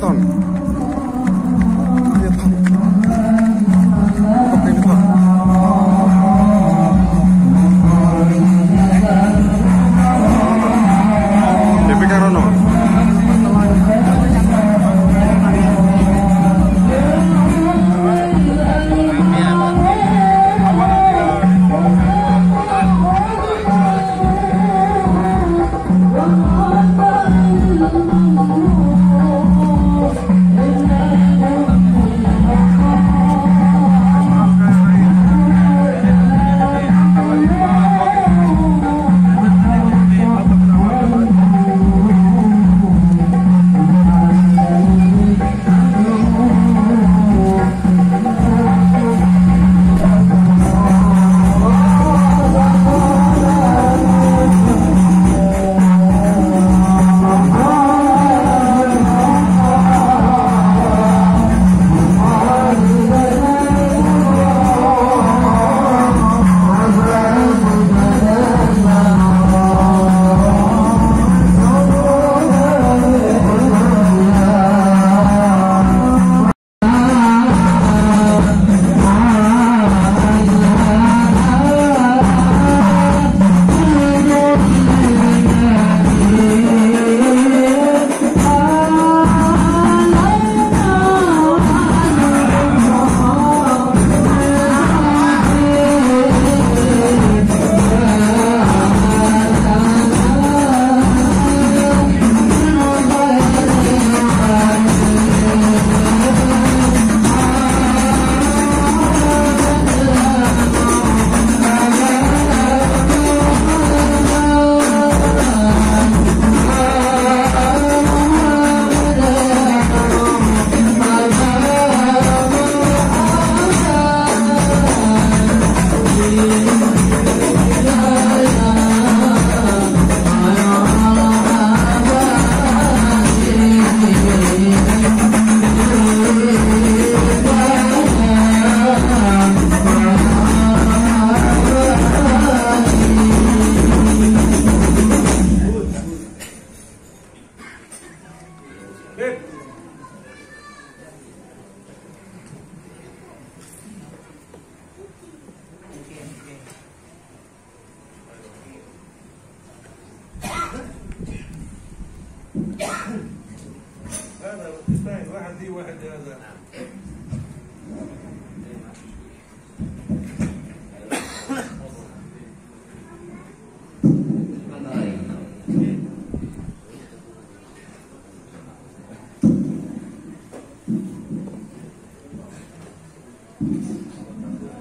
ton. Ayo ton. Ini ton. DPK Rono.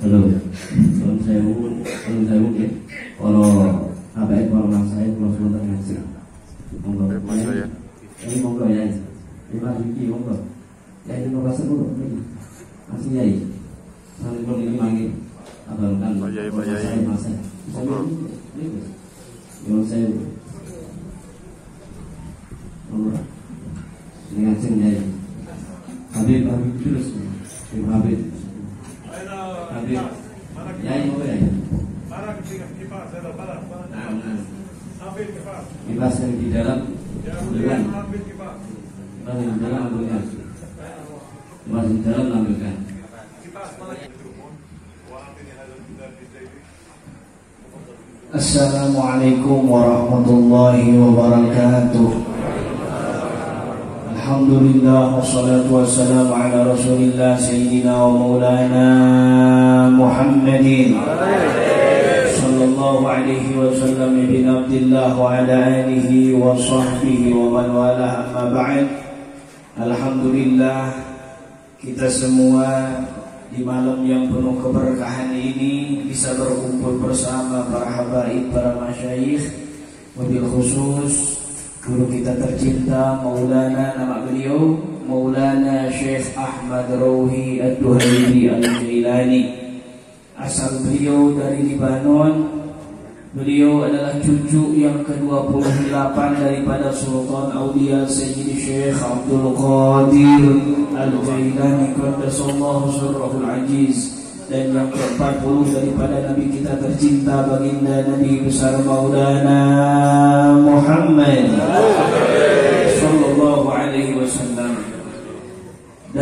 Halo, salam sewu ya. Kalau ABS kalau saya kalau sebentar ngaji. Monggo. Ini monggo ya. Terima kasih monggo. Ya ini monggo sebut masih ya. Sampai pun ini manggil abang kan. Pak Yai. Monggo. Yang saya monggo. Ini ngajeng ya. Habib terus. Habib. Ya ini apa ya? Kipas yang di dalam ambilkan. Kipas yang di dalam ambilkan. Kipas yang di dalam ambilkan. Assalamualaikum warahmatullahi wabarakatuh. Alhamdulillah wassalatu wassalamu ala rasulillah sayyidina wa maulana Muhammadin sallallahu alaihi wasallam bin Abdillah wa ala alihi wa sahbihi wa man wala amma ba'd. Alhamdulillah kita semua di malam yang penuh keberkahan ini bisa berkumpul bersama para habaib, para masyayikh, wabil khusus guru kita tercinta Maulana, nama beliau Maulana Syekh Ahmad Rawhi Ad-Duhaili Al-Jailani. Asal beliau dari Libanon. Beliau adalah cucu yang ke-28 daripada Sultan Aulia Sayyidi Syekh Abdul Qadir Al-Jailani Qaddasallahu Sirrahul Aziz, dan yang ke-40 daripada Nabi kita tercinta baginda Nabi besar Maulana Muhammad sallallahu alaihi wasallam.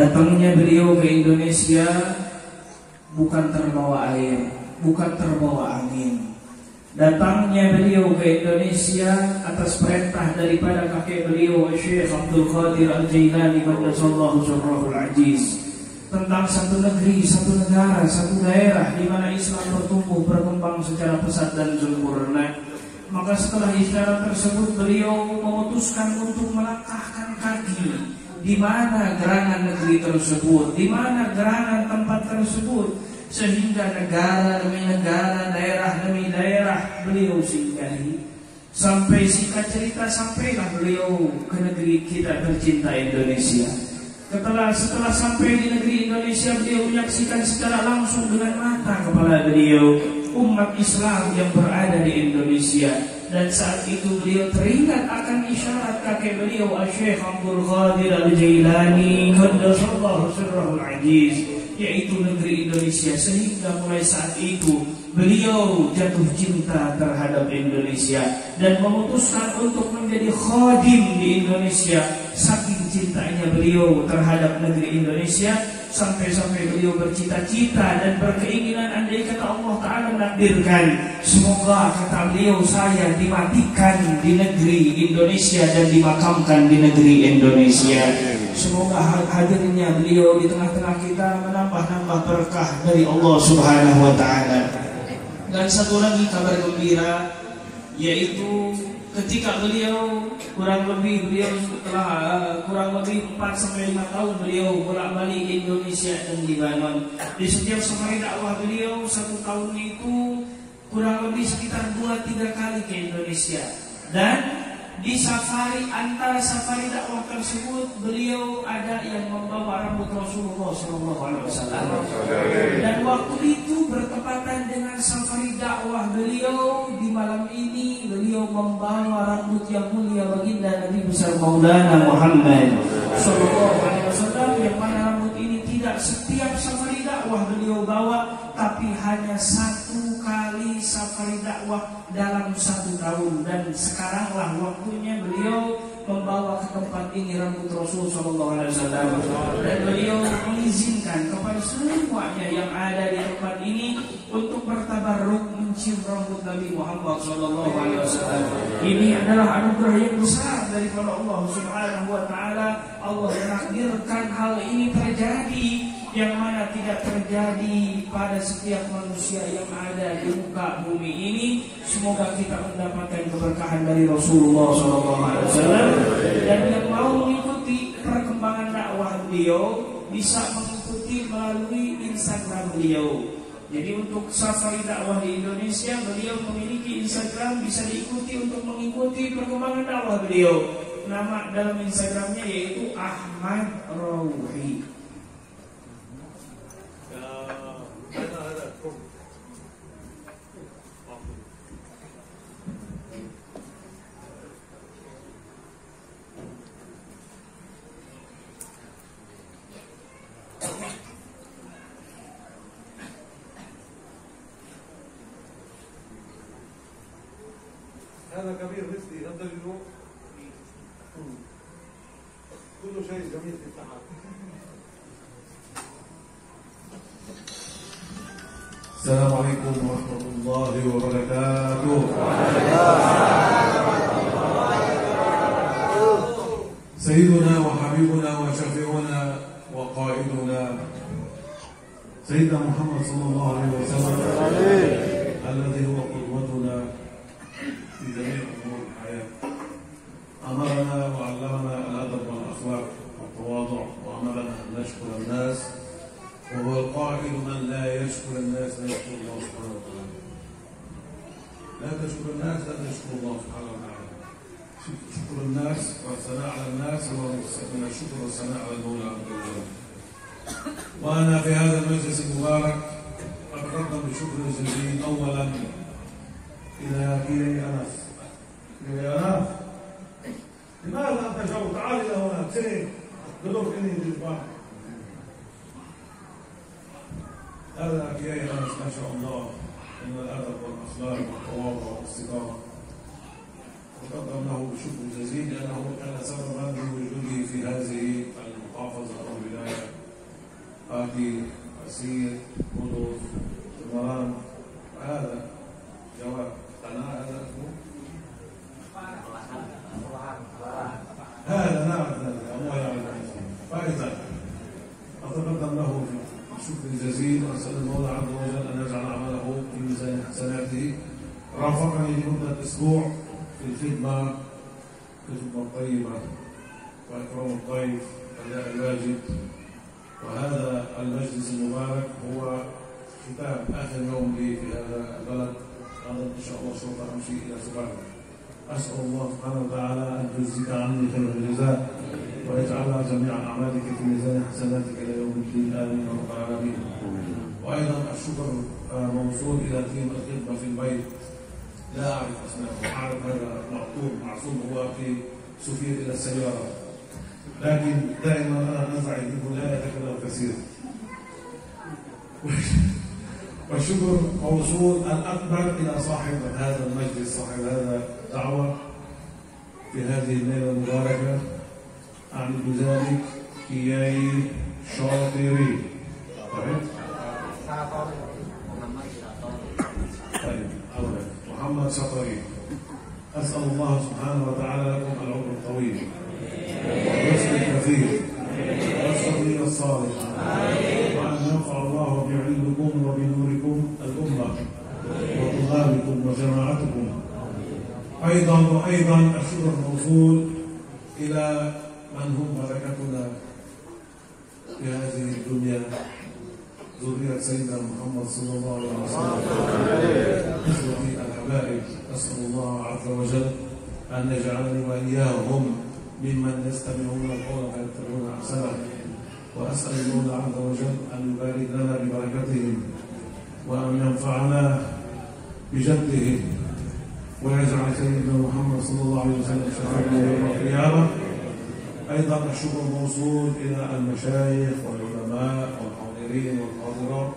Datangnya beliau ke Indonesia bukan terbawa air, bukan terbawa angin. Datangnya beliau ke Indonesia atas perintah daripada kakek beliau Syekh Abdul Qadir Al-Jailani qaddasallahu sirrahul aziz, tentang satu negeri, satu negara, satu daerah di mana Islam bertumbuh berkembang secara pesat dan sempurna. Maka setelah isyarat tersebut beliau memutuskan untuk melangkahkan kaki di mana gerangan negeri tersebut, di mana gerangan tempat tersebut, sehingga negara demi negara, daerah demi daerah beliau singgahi. Sampai singkat cerita, sampailah beliau ke negeri kita tercinta Indonesia. Setelah sampai di negeri Indonesia, beliau menyaksikan secara langsung dengan mata kepala beliau umat Islam yang berada di Indonesia. Dan saat itu beliau teringat akan isyarat kakek beliau Syekh Abdul Qadir Al-Jailani qaddasallahu sirrahul aziz, yaitu negeri Indonesia. Sehingga mulai saat itu beliau jatuh cinta terhadap Indonesia dan memutuskan untuk menjadi khadim di Indonesia. Saking cintanya beliau terhadap negeri Indonesia, sampai-sampai beliau bercita-cita dan berkeinginan, andai kata Allah Ta'ala menakdirkan, semoga kata beliau saya dimatikan di negeri Indonesia dan dimakamkan di negeri Indonesia. Semoga hadirnya beliau di tengah-tengah kita menambah-nambah berkah dari Allah Subhanahu wa Ta'ala. Dan satu lagi kabar gembira, yaitu ketika beliau setelah kurang lebih 4-5 tahun beliau bolak-balik Indonesia dan Libanon. Di setiap safari dakwah beliau 1 tahun itu kurang lebih sekitar 2-3 kali ke Indonesia. Dan di antara safari dakwah tersebut beliau ada yang membawa rambut Rasulullah SAW. Dan waktu itu bertepatan dengan safari dakwah beliau. Di malam ini beliau membawa rambut yang mulia baginda Nabi besar Maulana Muhammad SAW, yang mana rambut ini tidak setiap safari dakwah beliau bawa, tapi hanya 1 kali safari dakwah dalam 1 tahun. Dan sekaranglah waktunya beliau membawa ke tempat ini rambut Rasul SAW. Dan beliau mengizinkan kepada semuanya yang ada di tempat ini untuk bertabarruk mencium rambut Nabi Muhammad SAW. Ini adalah anugerah yang besar daripada Allah Subhanahu wa Ta'ala. Allah menakdirkan hal ini terjadi, yang mana tidak terjadi pada setiap manusia yang ada di muka bumi ini. Semoga kita mendapatkan keberkahan dari Rasulullah SAW. Dan yang mau mengikuti perkembangan dakwah beliau bisa mengikuti melalui Instagram beliau. Jadi untuk safari dakwah di Indonesia, beliau memiliki Instagram, bisa diikuti untuk mengikuti perkembangan dakwah beliau. Nama dalam Instagramnya yaitu Ahmad Rawhi. هذا كبير مثلي نضربه كل شيء جميل في التعامل. السلام عليكم ورحمة الله وبركاته. سيدنا وحبيبنا وشفيعنا وقائدنا سيدنا محمد صلى الله عليه وسلم الذي هو قدوتنا في جميع أمور الحياة، أمرنا وعلمنا الأدب والأخلاق والتواضع، وأمرنا أن نشكر الناس، وهو القائل من لا يشكر الناس لا يشكر الله سبحانه وتعالى. لا تشكر الناس لا تشكر الله سبحانه وتعالى. شكر الناس والثناء على الناس هو من الشكر والثناء على المولى عز وجل. وأنا في هذا المجلس المبارك أتقدم بشكر جزيل أولا إلى كيري أنس. كيري أنس، لماذا أنت جو؟ تعال إلى هنا، سير دلوك إني للبحر. هذا كيري أنس ما شاء الله من الأدب والأخلاق والتواضع والاستقامة، وقدم له شكر جزيل لأنه كان سببا لوجوده في هذه المحافظة أو الولاية Pati, Pasir, Kudus, Semarang. Ada Jawa Tanah ada semua. هذا نعم الله يعلم. فإذا أتقدم له بالشكر الجزيل وأسأل المولى عز وجل أن يجعل عمله في ميزان حسناته. رافقني لمدة أسبوع في الخدمة الطيبة وإكرام الضيف وأداء الواجب. وهذا المجلس المبارك هو ختام آخر يوم لي في هذا البلد. غدا إن شاء الله سوف أمشي إلى سبعة. أسأل الله سبحانه وتعالى أن تجزيك عني خير الجزاء ويجعل جميع أعمالك في ميزان حسناتك إلى يوم الدين. آمين يا رب العالمين. وأيضا الشكر موصول إلى تيم الخدمة في البيت. لا أعرف أسماءه، أعرف هذا معصوم هو في سفير إلى السيارة، لكن دائما أنا أنزعج منه لا يتكلم كثيرا. والشكر موصول الأكبر إلى صاحب هذا المجلس، صاحب هذا الدعوة في هذه الليلة المباركة. أعني بذلك كياي شاطري. طيب محمد شاطري. أسأل الله سبحانه وتعالى لكم العمر الطويل والرزق الكثير والصحة الصالحة، وأن ينفع الله بعلمكم وبنوركم الأمة وطلابكم وجماعتكم. أيضا الشكر موصول إلى من هم بركتنا في هذه الدنيا، ذرية سيدنا محمد صلى الله عليه وسلم. إخوتي الحبائب، أسأل الله عز وجل أن يجعلني وإياهم ممن يستمعون القول فيتبعون أحسنه. وأسأل الله عز وجل أن يبارك لنا ببركتهم وأن ينفعنا بجدهم ويجعل سيدنا محمد صلى الله عليه وسلم شفيعنا يوم القيامة. أيضا الشكر موصول إلى المشايخ والعلماء والحاضرين والحاضرات.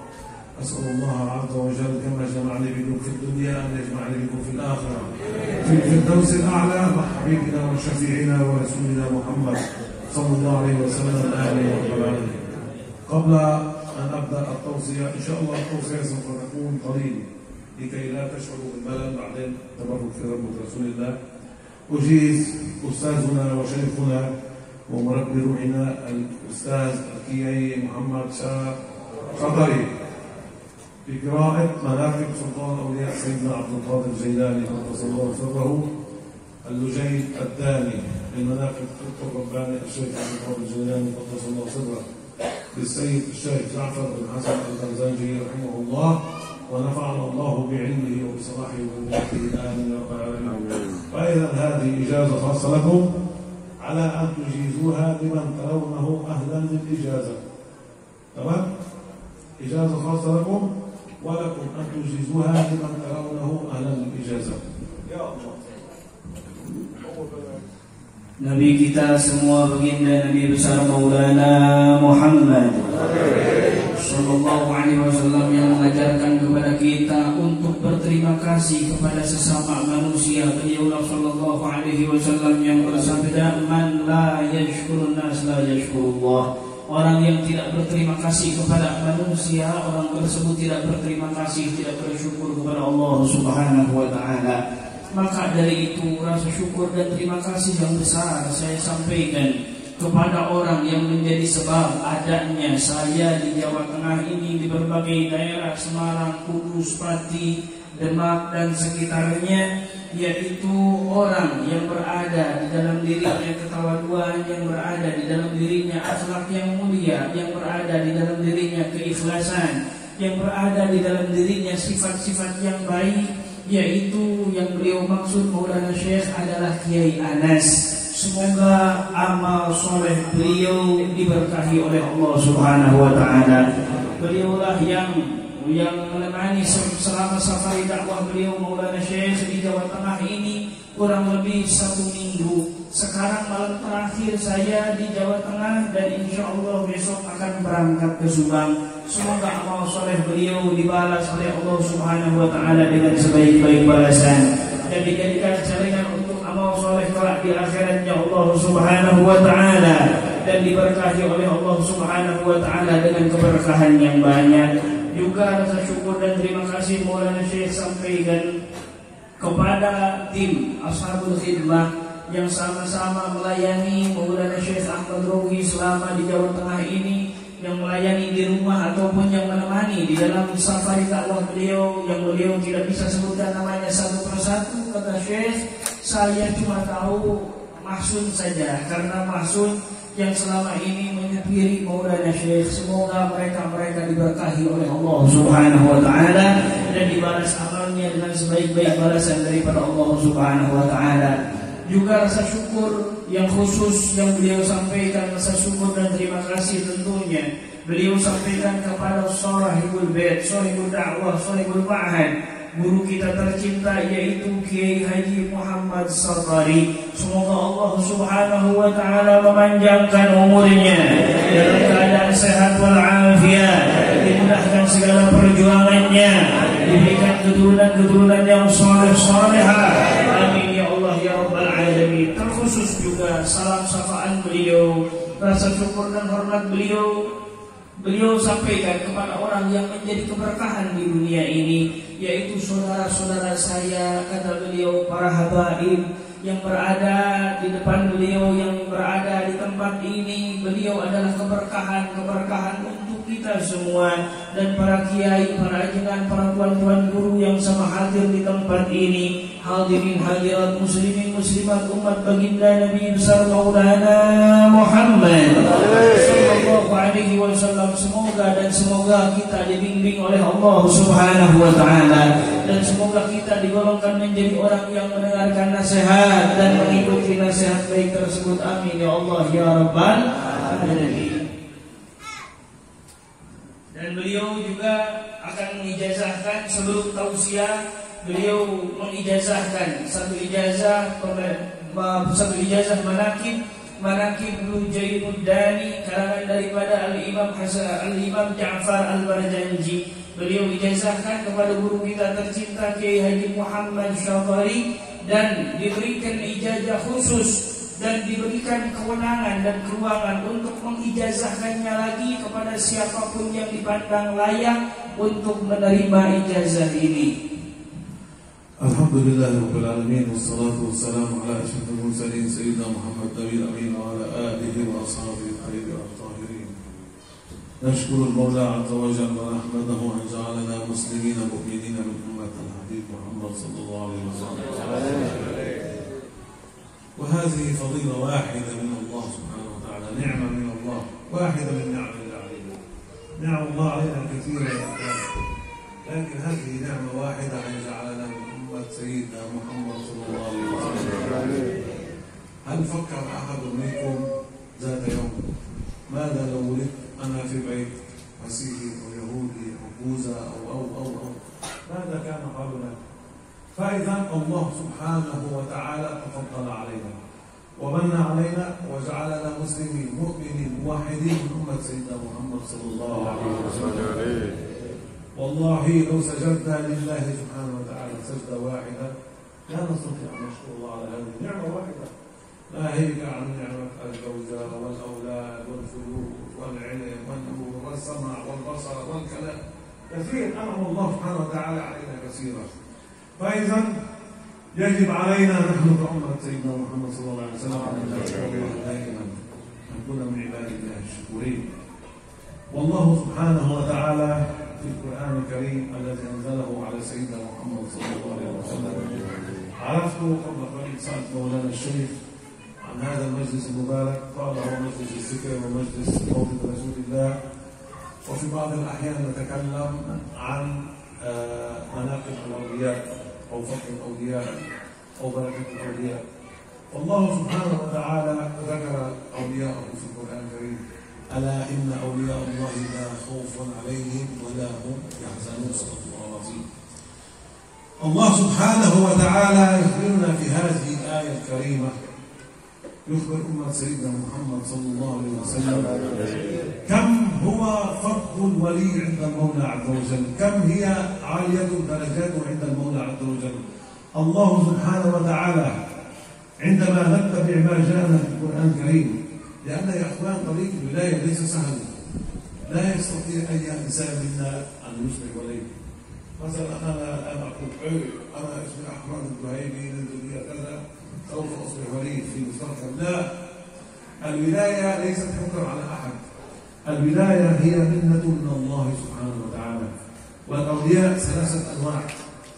أسأل الله عز وجل كما جمعني بكم في الدنيا أن يجمعني بكم في الآخرة في الفردوس الأعلى مع حبيبنا وشفيعنا ورسولنا محمد صلى الله عليه وسلم. آمين يا رب العالمين. قبل أن أبدأ التوصية، إن شاء الله التوصية سوف تكون قليلة لكي لا تشعروا بالملل بعدين تبرك في رحمة رسول الله. أجيز أستاذنا وشيخنا ومربي روحنا الأستاذ الكياي محمد شاطري بقراءة مناقب سلطان أولياء سيدنا عبد القادر الجيلاني قدس الله سره، اللجين الثاني لمناقب الدكتور الرباني الشيخ عبد القادر الجيلاني قدس الله سره، للسيد الشيخ جعفر بن حسن البرزنجي رحمه الله، ونفعنا الله بعلمه وبصلاحه وبركاته. آمين يا رب العالمين. فإذا هذه إجازة خاصة لكم على أن تجيزوها لمن ترونه أهلا للإجازة. تمام؟ إجازة خاصة لكم ولكم أن تجيزوها لمن ترونه أهلا للإجازة. يا الله. Nabi kita semua baginda Nabi besar Maulana Muhammad Sallallahu Alaihi Wasallam yang mengajarkan kepada kita untuk berterima kasih kepada sesama manusia. Beliaulah Sallallahu Alaihi Wasallam yang bersabda, "Man la yashkurun nas la yashkurullah." Orang yang tidak berterima kasih kepada manusia, orang tersebut tidak berterima kasih, tidak bersyukur kepada Allah Subhanahu Wa Taala. Maka dari itu rasa syukur dan terima kasih yang besar saya sampaikan kepada orang yang menjadi sebab adanya saya di Jawa Tengah ini, di berbagai daerah Semarang, Kudus, Pati, Demak dan sekitarnya, yaitu orang yang berada di dalam dirinya ketawaduan, yang berada di dalam dirinya akhlak yang mulia, yang berada di dalam dirinya keikhlasan, yang berada di dalam dirinya sifat-sifat yang baik, yaitu yang beliau maksud Maulana Syekh adalah Kiai Anas. Semoga amal soleh beliau diberkahi oleh Allah Subhanahu Wa Taala. Beliaulah yang menemani selama safari dakwah beliau Maulana Syekh di Jawa Tengah ini kurang lebih 1 minggu. Sekarang malam terakhir saya di Jawa Tengah dan insya Allah besok akan berangkat ke Subang. Semoga amal soleh beliau dibalas oleh Allah Subhanahu Wa Taala dengan sebaik-baik balasan dan dijadikan jaringan untuk amal soleh kelak di akhiratnya Allah Subhanahu Wa Taala. dan diberkahi oleh Allah Subhanahu wa taala dengan keberkahan yang banyak. Juga rasa syukur dan terima kasih Maulana Syekh sampaikan kepada tim Ashabul Khidmah yang sama-sama melayani Maulana Syekh Ahmad Rawi selama di Jawa Tengah ini, yang melayani di rumah ataupun yang menemani di dalam safari dakwah beliau, yang beliau tidak bisa sebutkan namanya satu persatu. Kata Syekh, saya cuma tahu Mahsun saja, karena Mahsun yang selama ini menyupiri Maulana Syekh. Semoga mereka diberkahi oleh Allah Subhanahu wa taala dan dibalas amalnya dengan sebaik-baik balasan daripada Allah Subhanahu wa taala. Juga rasa syukur yang khusus yang beliau sampaikan, rasa syukur dan terima kasih tentunya beliau sampaikan kepada Sahibul Bait, Sahibul Dakwah, Sahibul Ma'had, guru kita tercinta yaitu Kiai Haji Muhammad Sartari. Semoga Allah Subhanahu wa taala memanjangkan umurnya dalam keadaan sehat walafiat, dimudahkan segala perjuangannya, diberikan keturunan yang saleh-salehah. Amin ya Allah ya rabbal alamin. Terkhusus juga salam sapaan beliau, rasa syukur dan hormat beliau sampaikan kepada orang yang menjadi keberkahan di dunia ini, yaitu saudara-saudara saya, kata beliau, para habaib yang berada di depan beliau, yang berada di tempat ini. Beliau adalah keberkahan untuk kita semua, dan para kiai, para ajengan, para tuan-tuan guru yang sama hadir di tempat ini. Hadirin hadirat muslimin muslimat umat baginda Nabi besar Maulana Muhammad sallallahu alaihi wasallam. Semoga kita dibimbing oleh Allah Subhanahu wa taala, dan semoga kita digolongkan menjadi orang yang mendengarkan nasihat dan mengikuti nasihat baik tersebut. Amin ya Allah ya rabbal alamin. Dan beliau juga akan mengijazahkan sebelum tausiah, beliau mengijazahkan satu ijazah manaqib Lujaimuddani karangan daripada Al-Imam Ja'far Al-Barjanji. Beliau ijazahkan kepada guru kita tercinta Kiai Haji Muhammad Syafari, dan diberikan ijazah khusus dan diberikan kewenangan dan keruangan untuk mengijazahkannya lagi kepada siapapun yang dipandang layak untuk menerima ijazah ini. Alhamdulillah Rabbil Alamin, wassalatu wassalamu ala asyrafil mursalin sayyidina Muhammad Nabil Amin wa ala alihi wa ashabihi al-tayyibin al-tahirin. Nashkuru al-Mawla azza wa jalla wa nahmaduhu an ja'alana muslimina mu'minina min ummatil habib Muhammad sallallahu alaihi wasallam. وهذه فضيلة واحدة من الله سبحانه وتعالى، نعمة من الله، واحدة من نعم الله علينا. نعم الله علينا كثيرة، لكن هذه نعمة واحدة أن جعلنا من أمة سيدنا محمد صلى الله عليه وسلم. هل فكر أحد منكم ذات يوم ماذا لو ولدت أنا في بيت مسيحي أو يهودي أو بوذا أو ماذا كان حالنا؟ فإذا الله سبحانه وتعالى تفضل علينا ومن علينا وجعلنا مسلمين مؤمنين موحدين من أمة سيدنا محمد صلى الله عليه وسلم. والله لو سجدنا لله سبحانه وتعالى سجدة واحدة لا نستطيع أن نشكر الله على هذه النعمة واحدة، ناهيك عن نعمة الزوجة والأولاد والفلوس والعلم والنور والسمع والبصر والكلام، كثير أنعم الله سبحانه وتعالى علينا كثيرا. فإذا يجب علينا نحن كأمة سيدنا محمد صلى الله عليه وسلم أن نشكر الله دائما، أن نكون من عباد الله الشكورين. والله سبحانه وتعالى في القرآن الكريم الذي أنزله على سيدنا محمد صلى الله عليه وسلم، عرفت قبل قليل سألت مولانا الشيخ عن هذا المجلس المبارك، قال هو مجلس الذكر ومجلس مولد رسول الله، وفي بعض الأحيان نتكلم عن مناقب الأولياء أو فضل الأولياء أو بركة الأولياء. والله سبحانه وتعالى ذكر أولياءه في القرآن الكريم، ألا إن أولياء الله لا خوف عليهم ولا هم يحزنون. صدق الله العظيم. الله سبحانه وتعالى يخبرنا في هذه الآية الكريمة، يخبر أمة سيدنا محمد صلى الله عليه وسلم كم هو فضل الولي عند المولى عز وجل، كم هي عالية درجاته عند المولى عز وجل. الله سبحانه وتعالى عندما نتبع ما جاءنا في القرآن الكريم لأن يا إخوان طريق الولاية ليس سهلا، لا يستطيع أي إنسان منا أن يصبح ولي. مثلا أنا أقول أنا اسمي أحمد الدهيمي نزل كذا سوف أصبح ولي في المستقبل. لا، الولاية ليست حكرا على أحد، الولاية هي منة من الله سبحانه وتعالى. والأولياء ثلاثة أنواع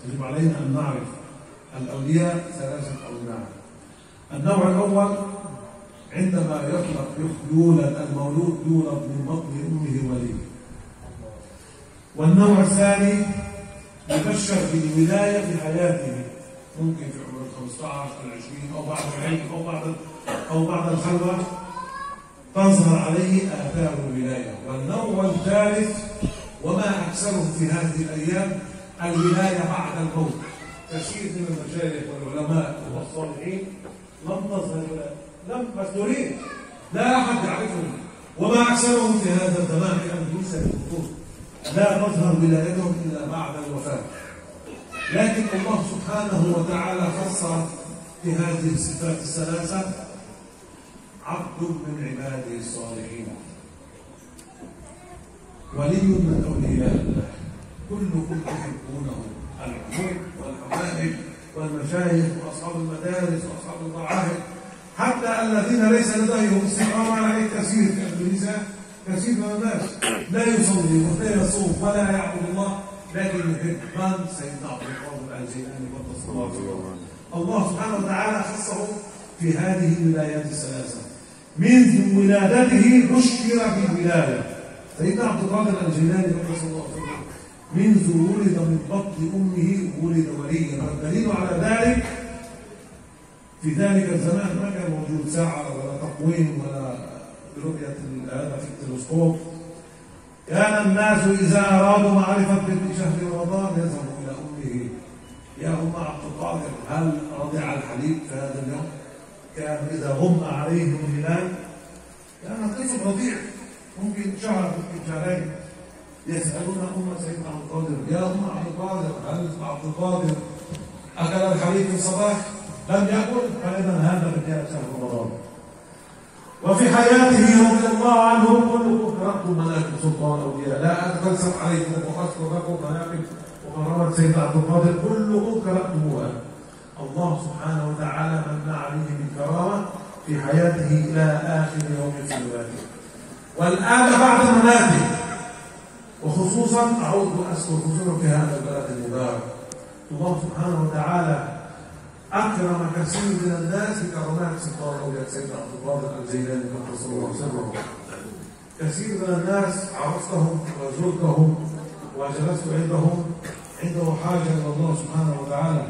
يجب علينا أن نعرف. الأولياء ثلاثة أنواع. النوع الأول عندما يولد المولود يولد من بطن أمه ولي. والنوع الثاني يبشر بالولاية في حياته، ممكن في عمر 15 أو 20 أو بعد العلم أو بعد الخلوة تظهر عليه آثار الولاية. والنوع الثالث وما أكثره في هذه الأيام الولاية بعد الموت. كثير من المشايخ والعلماء والصالحين لم تظهر لم مسؤولين، لا أحد يعرفهم، وما أكثرهم في هذا الزمان لأن ليس بالخطوط لا تظهر ولايتهم إلا بعد الوفاة. لكن الله سبحانه وتعالى خص في هذه الصفات الثلاثة عبد من عباده الصالحين، ولي من أولياء الله، كلكم تحبونه، العموم والحبائب والمشايخ وأصحاب المدارس وأصحاب المعاهد، حتى الذين ليس لديهم استقامة على كثير كثير من الناس لا يصلي ولا يصوم ولا يعبد الله، لكن يحب من سيدنا عبد القادر الجيلاني قدس الله سره. الله سبحانه وتعالى خصه في هذه الولايات الثلاثة. منذ ولادته بشر بالولاية. سيدنا عبد القادر الجيلاني قدس الله سره منذ ولد من بطن أمه ولد وليا، والدليل على ذلك في ذلك الزمان ما كان موجود ساعة ولا تقويم ولا برؤية هذا في التلسكوب. كان الناس إذا أرادوا معرفة بنت شهر رمضان يذهبوا إلى أمه، يا أم عبد القادر هل رضع الحليب في هذا اليوم؟ كان إذا غم عليهم الهلال كان طفل رضيع ممكن شهر ممكن شهرين يسألون أم سيدنا عبد القادر يا أم عبد القادر هل عبد القادر أكل الحليب في الصباح؟ لم يأكل، فإذا هذا من جاء شهر رمضان. وفي حياته رضي الله عنه كلكم قرأتم مناقب سلطان الأولياء، لا أتفلسف عليكم وأذكر لكم مناقب وقرارات سيدنا عبد القادر كلكم قرأتموها. الله سبحانه وتعالى من عليه بالكرامة في حياته إلى آخر يوم في ولاده. والآن بعد المناقب وخصوصا أعود وأذكر خصوصا في هذا البلد المبارك، الله سبحانه وتعالى أكرم كثير من الناس بكرامات سلطان الأولياء سيدنا عبد القادر الجيلاني قدس الله سره. كثير من الناس عرفتهم وزرتهم وجلست عنده حاجة إلى الله سبحانه وتعالى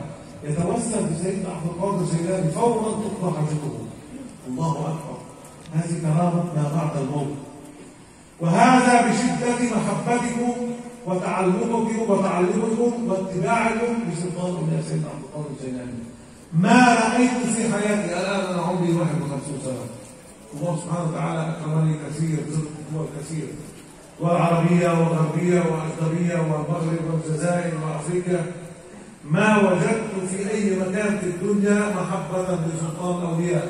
يتوسل بسيدنا عبد القادر الجيلاني فورا تقضى حاجته. الله أكبر، هذه كرامة ما بعد الموت. وهذا بشدة محبتكم وتعلمكم واتباعكم لسلطان الأولياء سيدنا عبد القادر الجيلاني. ما رأيت في حياتي الآن أنا عمري 51 سنة، الله سبحانه وتعالى أكرمني كثير، زرت دول كثير، دول عربية وغربية وأجنبية والمغرب والجزائر وأفريقيا، ما وجدت في أي مكان في الدنيا محبة لسلطان الأولياء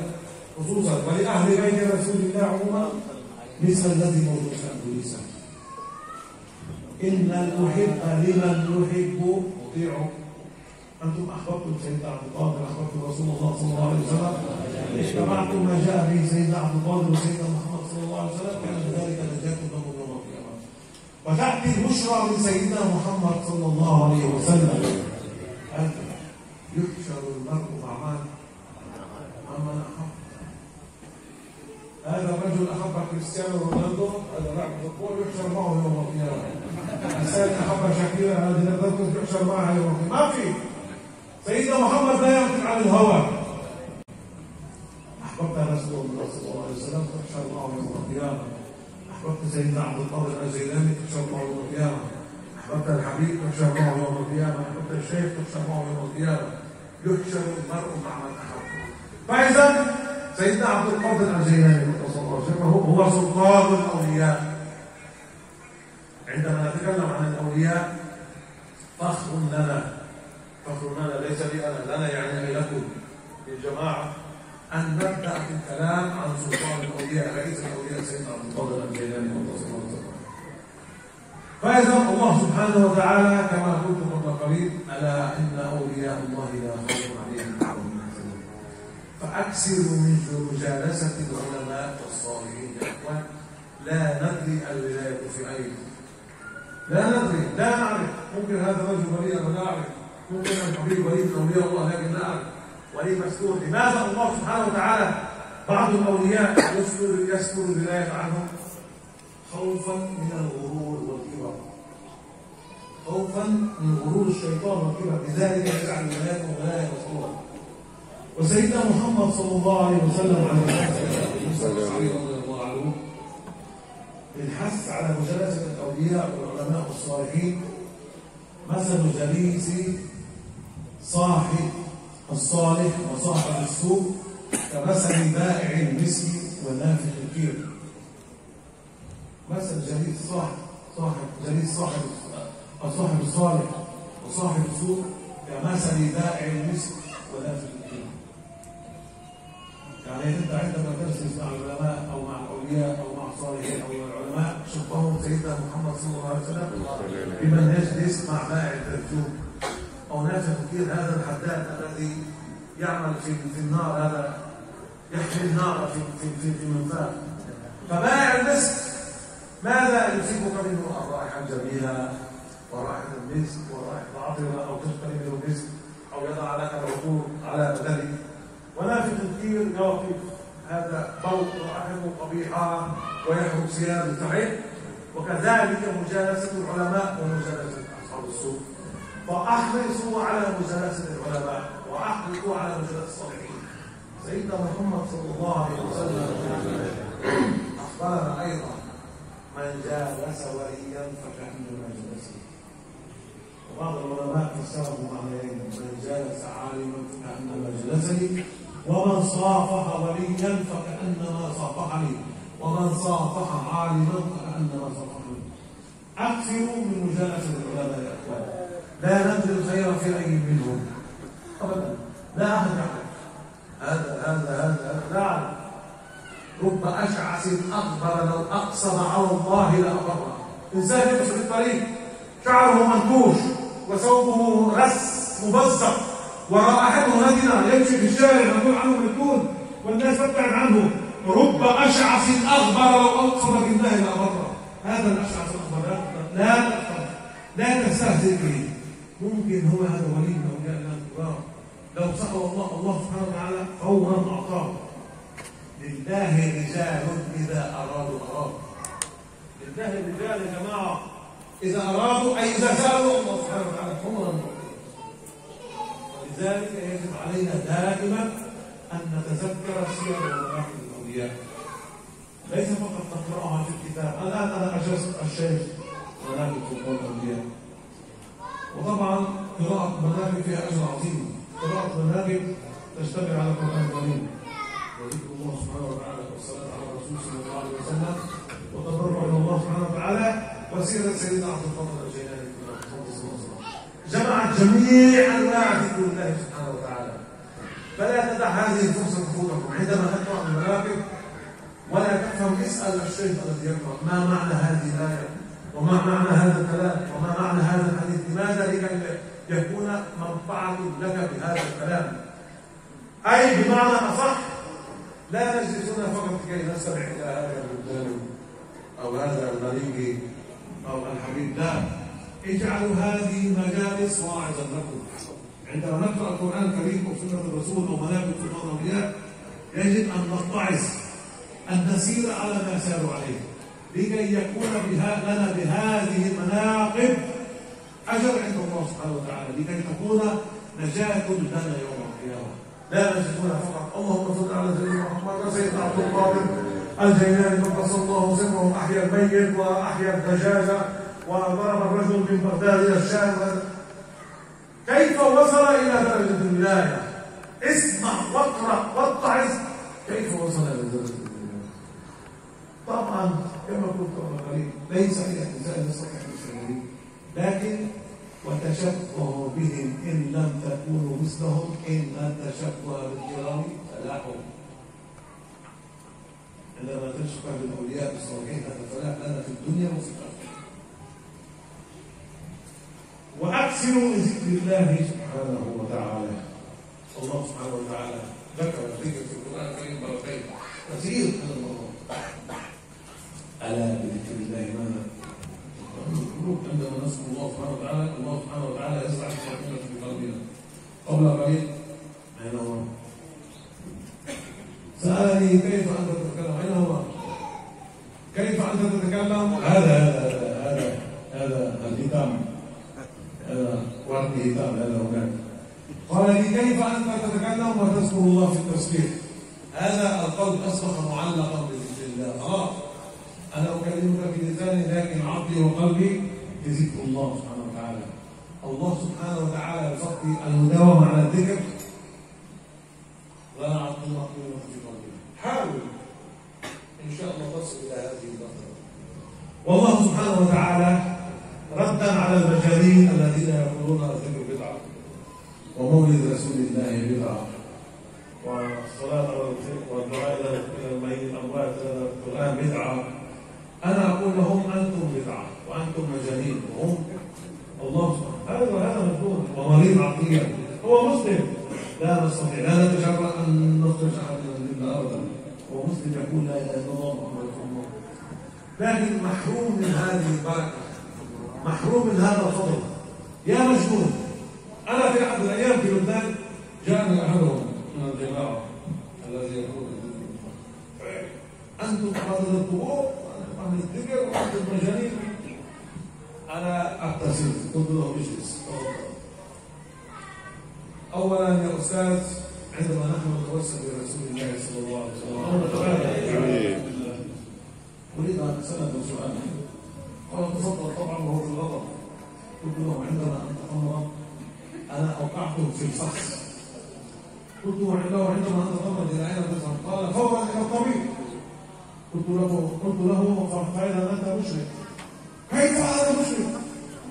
خصوصا ولأهل بيت رسول الله عموما مثل الذي موجود في أندونيسيا. إن المحب لمن يحب يطيعه. أنتم أحببتم سيدنا عبد القادر، أحببتم رسول الله صلى الله عليه وسلم، اتبعتم ما جاء به سيدنا عبد القادر وسيدنا محمد صلى الله عليه وسلم، كان ذلك نجاكم لكم يوم القيامة. وتأتي البشرى من سيدنا محمد صلى الله عليه وسلم أن يحشر المرء مع من أحب. هذا الرجل أحب كريستيانو رونالدو، هذا لاعب فوتبول، يحشر معه يوم القيامة. الإنسان أحب شاكيرا هذه الأرض يحشر معها يوم القيامة. ما في. سيدنا محمد لا ينطق عن الهوى. أحببت رسول الله صلى الله عليه وسلم تحشر معه يوم القيامة. أحببت سيدنا عبد القادر الجيلاني تحشر معه يوم القيامة. أحببت الحبيب تحشر معه يوم القيامة. أحببت الشيخ تحشر معه يوم القيامة. يحشر المرء مع من أحب. فإذا سيدنا عبد القادر الجيلاني صلى الله عليه وسلم هو سلطان الأولياء. عندما نتكلم عن الأولياء فخر لنا ليس لي أنا، لنا يعني لكم للجماعة أن نبدأ في الكلام عن سلطان الأولياء رئيس الأولياء سيدنا عبد القادر الجيلاني فإذا الله سبحانه وتعالى كما قلت قبل قليل ألا إن أولياء الله لا خوف عليهم ولا هم يحزنون فأكثروا من مجالسة العلماء والصالحين يا إخوان. لا ندري الولاية في أين، لا ندري، لا نعرف. ممكن هذا رجل ولي أو لا نعرف، ممكن الحبيب ولي من أولياء الله لكن لا نعرف. ولي مستور. لماذا الله سبحانه وتعالى بعض الأولياء يستر الولاية عنهم؟ خوفا من الغرور والكبر، خوفا من غرور الشيطان والكبر، لذلك يجعل ولايته ولاية مسطورة. وسيدنا محمد صلى الله عليه وسلم على رضي الله عنه الحث على مجالسة الأولياء والعلماء والصالحين مثل جليس صاحب الصالح وصاحب السوء كمثل بائع المسك والنافخ الكير. مثل جليس صاحب الصالح وصاحب السوء كمثل بائع المسك ونافخ الكير. يعني انت عندما تجلس مع العلماء او مع الاولياء او مع الصالحين او مع العلماء شبههم سيدنا محمد صلى الله عليه وسلم بمن يجلس مع بائع الترجوم او نافخ الكير، هذا الحداد الذي يعمل في النار، هذا يحمي النار في منفاه. فبائع المسك ماذا يصيبك منه؟ الرائحة الجميلة ورائحة المسك ورائحة العطرة، أو تشتري منه المسك أو يضع لك العطور على بدنك. ونافخ الكير يقف هذا فوق رائحته قبيحة ويحرق ثياب التعب. وكذلك مجالسة العلماء ومجالسة أصحاب السوء. فأحرصوا على مجالسة العلماء وأحرصوا على مجالسة الصالحين. سيدنا محمد صلى الله عليه وسلم أخبرنا أيضا من جالس وليا فكأنما جلسه. وبعض العلماء فسره معنيين: من جالس عالما فكأنما جلسني، ومن صافح وليا فكأنما صافحني، ومن صافح عالما فكأنما صافحني. أكثروا من مجالسة العلماء يا إخوان. لا ندري الخير في أي منهم أبدا، لا أحد يعرف. هذا لا أعرف. رب أشعث أكبر لو أقسم على الله لأبره. إنسان يمشي في الطريق شعره منكوش وثوبه رس مبزق ورائحته نتنة، يمشي في الشارع نقول عنه ملكون والناس تبتعد عنه. رب أشعث أكبر لو أقسم بالله لأبره. هذا الأشعث الأكبر لا تستهزئ به. ممكن هو هذا ولي من أولياء الله الكبار، لو سأل الله سبحانه وتعالى فورا أعطاه. لله رجال إذا أرادوا. لله الرجال يا جماعة إذا أرادوا، أي إذا سألوا الله سبحانه وتعالى فورا. ولذلك يجب علينا دائما أن نتذكر سير ومناقب الأولياء، ليس فقط نقرأها في الكتاب. الآن أنا أجلست الشيخ مناقب سلطان الأولياء، وطبعا قراءة مناقب فيها أجر عظيم. قراءة مناقب تشتمل على القرآن الكريم وذكر الله سبحانه وتعالى والصلاة على الرسول صلى الله عليه وسلم وتضرع إلى الله سبحانه وتعالى وسيرة سيدنا عبد القادر الجيلاني جمعت جميع أنواع ذكر الله سبحانه وتعالى. فلا تدع هذه الفرصة تفوتكم عندما تقرأ المناقب ولا تفهم. اسأل الشيخ الذي يقرأ ما معنى هذه الآية وما معنى هذا الكلام وما معنى هذا الحديث، لماذا؟ لكي يكون منفعة لك بهذا الكلام. أي بمعنى أصح لا نجلس هنا فقط كي نستمع إلى هذا الرجال أو هذا المليك أو الحبيب، لا، اجعلوا هذه مجالس واعظا لكم. عندما نقرأ القرآن الكريم وسنة الرسول ومناقب سلطان الأولياء يجب أن نتعظ، أن نسير على ما ساروا عليه، لكي يكون لنا بهذه المناقب أجر عند الله سبحانه وتعالى، لكي تكون نجاة لنا يوم القيامة. لا نجدون فقط اللهم صل على سيدنا محمد وسيدنا عبد القادر الجيلاني قدس الله سره أحيا الميت وأحيا الدجاجة وضرب الرجل من بغداد إلى الشام. كيف وصل إلى درجة الولاية؟ اسمع واقرأ واتعظ كيف وصل إلى درجة الولاية. طبعا كما قلت قبل قليل ليس إلى إنسان يستطيع الشيء، لكن وتشبهوا بهم إن لم تكونوا مثلهم إن التشبه بالكرام فلاحهم. عندما تشفع بالأولياء الصالحين هذا فلاح لنا في الدنيا وفي الآخرة. وأكثروا من ذكر الله سبحانه وتعالى. الله سبحانه وتعالى ذكر الذكر في القرآن الكريم مرتين كثير من المرات. ألا بذكر الله ماذا؟ عندما نذكر الله سبحانه وتعالى الله سبحانه وتعالى يزرع السكينة في قلبنا. قبل قليل أين هو؟ سألني كيف أنت تتكلم؟ أين هو؟ كيف أنت تتكلم؟ هذا الهتام، هذا ورد الهتام، هذا هناك. قال لي كيف أنت تتكلم وتذكر الله في التسبيح؟ هذا القلب أصبح معلقا بذكر الله. خلاص أنا أكلمك بلساني لكن عقلي وقلبي بذكر الله سبحانه وتعالى. الله سبحانه وتعالى يصدق المداومة على الذكر لا نعطي مقيمة في قلبنا. حاول إن شاء الله تصل إلى هذه الفترة. والله سبحانه وتعالى ردا على المجانين الذين يقولون الذكر بدعة ومولد رسول الله بدعة والصلاة والدعاء إلى الميت أموات القرآن بدعة. أنا أقول لهم أنتم بدعة وأنتم مجانين وهم الله سبحانه هذا مجنون ومريض عقليا. هو مسلم لا نستطيع لا نتجرأ أن نخرج أحد من الدين أبدا. هو مسلم يقول لا إله إلا الله محمد رسول الله لكن محروم من هذه البركة محروم من هذا الفضل. يا مجنون. أنا في أحد الأيام في لبنان جاءني أحدهم من الجماعة الذي يقول أنتم أهل القبور أهل الذكر وأهل المجانين. أنا أعتذر قلت له اجلس. أولا يا أستاذ عندما نحن نتوسل برسول الله صلى الله عليه وسلم أريد أن أسألك سؤالا. قال تفضل طبعا وهو في الغضب. قلت له عندما أنت أمر أنا أوقعته في الفخ. قلت له عندما أنت أمر إلى أين تذهب؟ قال فورا إلى الطبيب. قلت له فإذا أنت مشرك. كيف أنا مشرك؟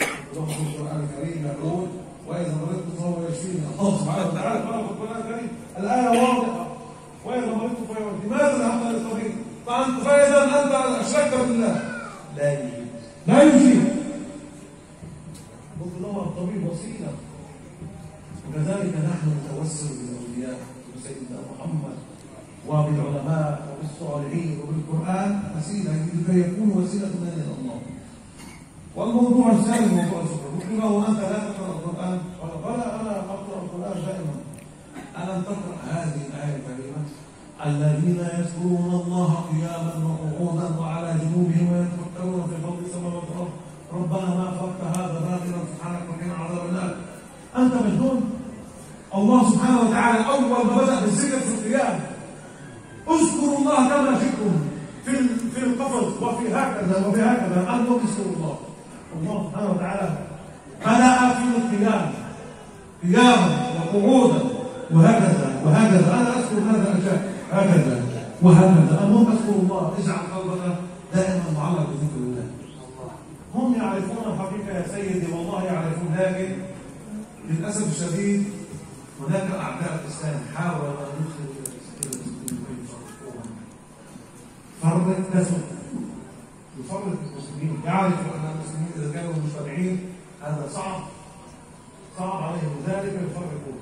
قلت له في القرآن الكريم يقول وإذا مرضت فهو يشفيني. الله سبحانه وتعالى قال في القرآن الكريم الآية واضحة وإذا مرضت فهو يشفيني. لماذا ذهبت للطبيب؟ فإذا أنت أشركت بالله. لا يجيب. قلت له الطبيب وسيلة. وكذلك نحن نتوسل بالأولياء بسيدنا محمد وبالعلماء وبالصالحين وبالقرآن وسيلة لكي يكون وسيلة لنا إلى الله. والموضوع الثاني موضوع الفقر. قلت له أنت لا تقرأ القرآن؟ قال بلى أنا أقرأ القرآن دائما. ألم تقرأ هذه الآية الكريمة الذين يذكرون الله قياما وقعودا وعلى جنوبهم ويتفكرون في خلق السماوات والأرض ربنا ما خلقت هذا باطلا سبحانك وقنا عذاب النار. أنت مجنون. الله سبحانه وتعالى أول ما بدأ بالذكر في القيام اذكروا الله كما شئتم في القفص وفي هكذا وفي هكذا أنتم اذكروا الله. الله سبحانه وتعالى بدأ في القيام قياما وقعودا وهكذا وهكذا. أنا أذكر هذا الأشياء هكذا وهكذا. المهم اذكر الله. اجعل قلبك دائما معلق بذكر الله. هم يعرفون الحقيقة يا سيدي والله يعرفون لكن للأسف الشديد هناك أعداء الإسلام حاولوا أن يدخلوا إلى المسلمين فرق تسد يفرق المسلمين. يعرف أن المسلمين إذا كانوا مجتمعين هذا صعب عليهم ذلك يفرقون.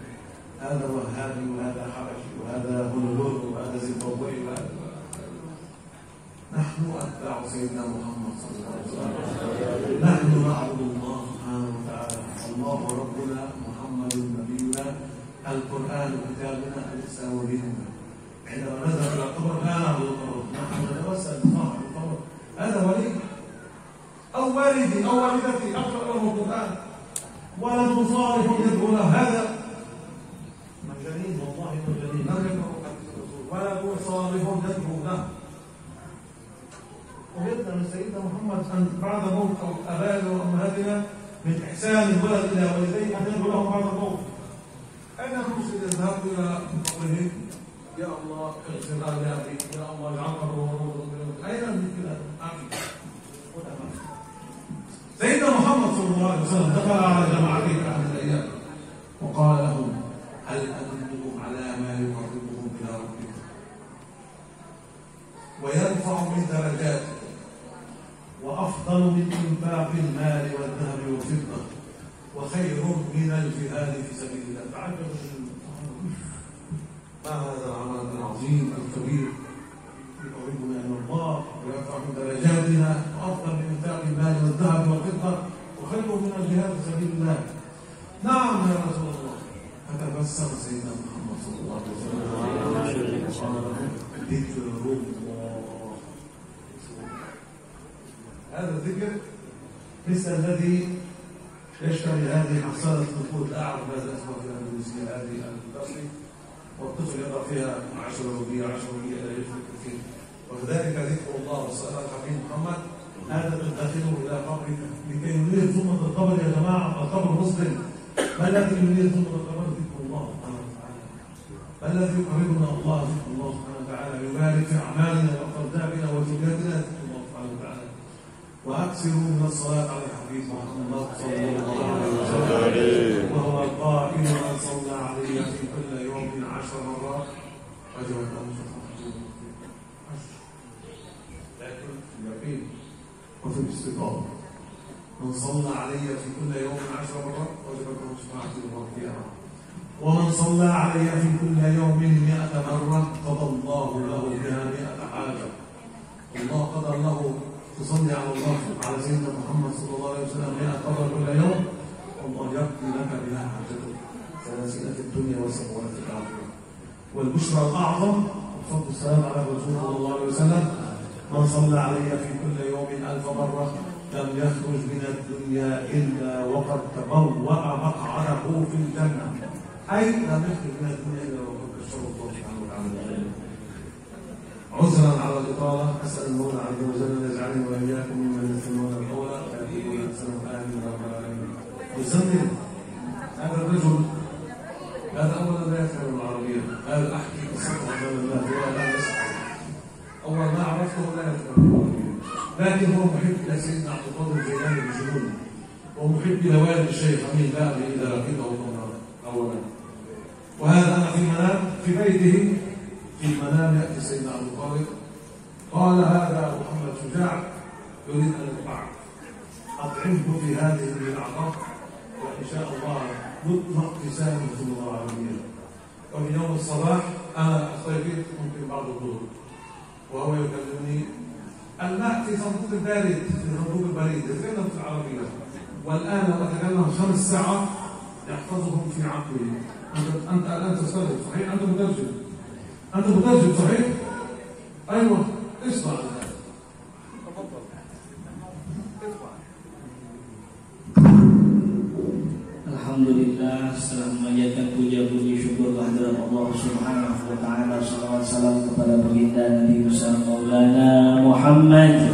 هذا وهابي وهذا حبشي وهذا هنود وهذا زيمبابوي وهذا. نحن أتباع سيدنا محمد صلى الله عليه وسلم. نحن نعبد الله سبحانه وتعالى. الله ربنا محمد نبينا القرآن كتابنا الإسلام ديننا. عندما نذهب إلى القبر لا نعبد القبر. نحن نتوسل بصاحب القبر. هذا ولي أو والدي أو والدتي أقرأ له القرآن ولد صالح يدعو له. هذا مجانين والله مجانين. لم يقرأ ولد صالح يدعو له. وجدنا من سيدنا محمد أن بعد موت أبائنا وأمهاتنا من إحسان الولد إلى والديه أن يدعو لهم بعد الموت. أين المسلم يذهب إلى قبره يا الله اغفر لأبي يا الله اجعل قبره أين مثل سيدنا محمد صلى الله عليه وسلم دخل على جماعته في أحد الأيام وقال لهم هل أدلكم على ما يقربكم إلى ربكم؟ ويرفع من درجاتكم وأفضل من إنفاق المال والذهب والفضة وخير من الجهاد في سبيل الله. تعجب ما هذا العمل العظيم الكبير يقربنا إلى الله ويرفع من درجاتنا وأفضل من إنفاق المال والذهب والفضة وخير من الجهاد في سبيل الله. نعم يا رسول الله. فتبسم سيدنا محمد صلى الله عليه وسلم ذكر الله. هذا الذكر مثل الذي يشتري هذه حصالة نقود لا أعرف ماذا اسمها في الأندلسية هذه البصري والطفل يضع فيها 10 ربيع 10 ربيع لا يفرق كثير. وكذلك ذكر الله والصلاة على الحبيب محمد هذا تدخله إلى قبرك لكي ينير ثمة القبر. يا جماعة القبر مسلم. ما الذي ينير ثمة القبر؟ ذكر الله سبحانه وتعالى. ما الذي يقربنا الله؟ ذكر الله سبحانه وتعالى. يبارك في أعمالنا وأقدامنا وزوجاتنا ذكر الله سبحانه وتعالى. وأكثروا من الصلاة على الحبيب محمد صلى الله عليه وسلم وهو القائل من صلى عليه في كل يوم 10 مرات وجبت له شفاعته. لكن في اليقين وفي الاستقامة من صلى علي في كل يوم 10 مرات وجبت له شفاعته يوم القيامة. ومن صلى علي في كل يوم 100 مرة قضى الله له بها 100 حاجة. الله قدر له تصلي على الله على سيدنا محمد صلى الله عليه وسلم 100 مرة كل يوم والله يقضي لك بها حاجتك سلاسل في الدنيا والسماوات في الآخرة. والبشرى الأعظم الصلاة والسلام على الرسول صلى الله عليه وسلم من صلى علي في كل يوم 1000 مرة لم يخرج من الدنيا إلا وقد تبوأ مقعده في الجنة. أي لم يخرج من الدنيا إلا وقد بشر الله سبحانه وتعالى. عذرا على الإطالة أسأل المولى عز وجل أن يجعلني وإياكم ممن يستمعون القول فيتبعون أحسنه. آمين يا رب العالمين. يسمي هذا الرجل هذا أولا لا يفهم العربية. هذا أحكي قصته أمام الله هو لا يسمع. أول ما عرفته لا يفهم العربية لكن هو محب إلى سيدنا عبد القادر الجيلاني بجنون ومحب إلى والد الشيخ أمين بابي إذا لقيته أولا. وهذا أنا في بيته في المنام يأتي سيدنا عبد القادر قال هذا محمد شجاع يريد أن يطبعك أطعمه في هذه اللحظة وإن شاء الله يطلق لسانه في اللغة العربية. ومن يوم الصباح أنا استيقظت ممكن بعد الظهر وهو يكلمني الماء في صندوق البارد في صندوق البريد يتكلم في العربية والآن أتكلم 5 ساعات يحفظهم في عقلي. أنت الآن تستغرب صحيح؟ أنت مترجم صحيح؟ أيوة اسمع الآن. تفضل. Alhamdulillah, setelah memanjatkan puja-puji syukur kehadirat Allah Subhanahu wa taala, salawat salam kepada baginda Nabi besar Maulana Muhammad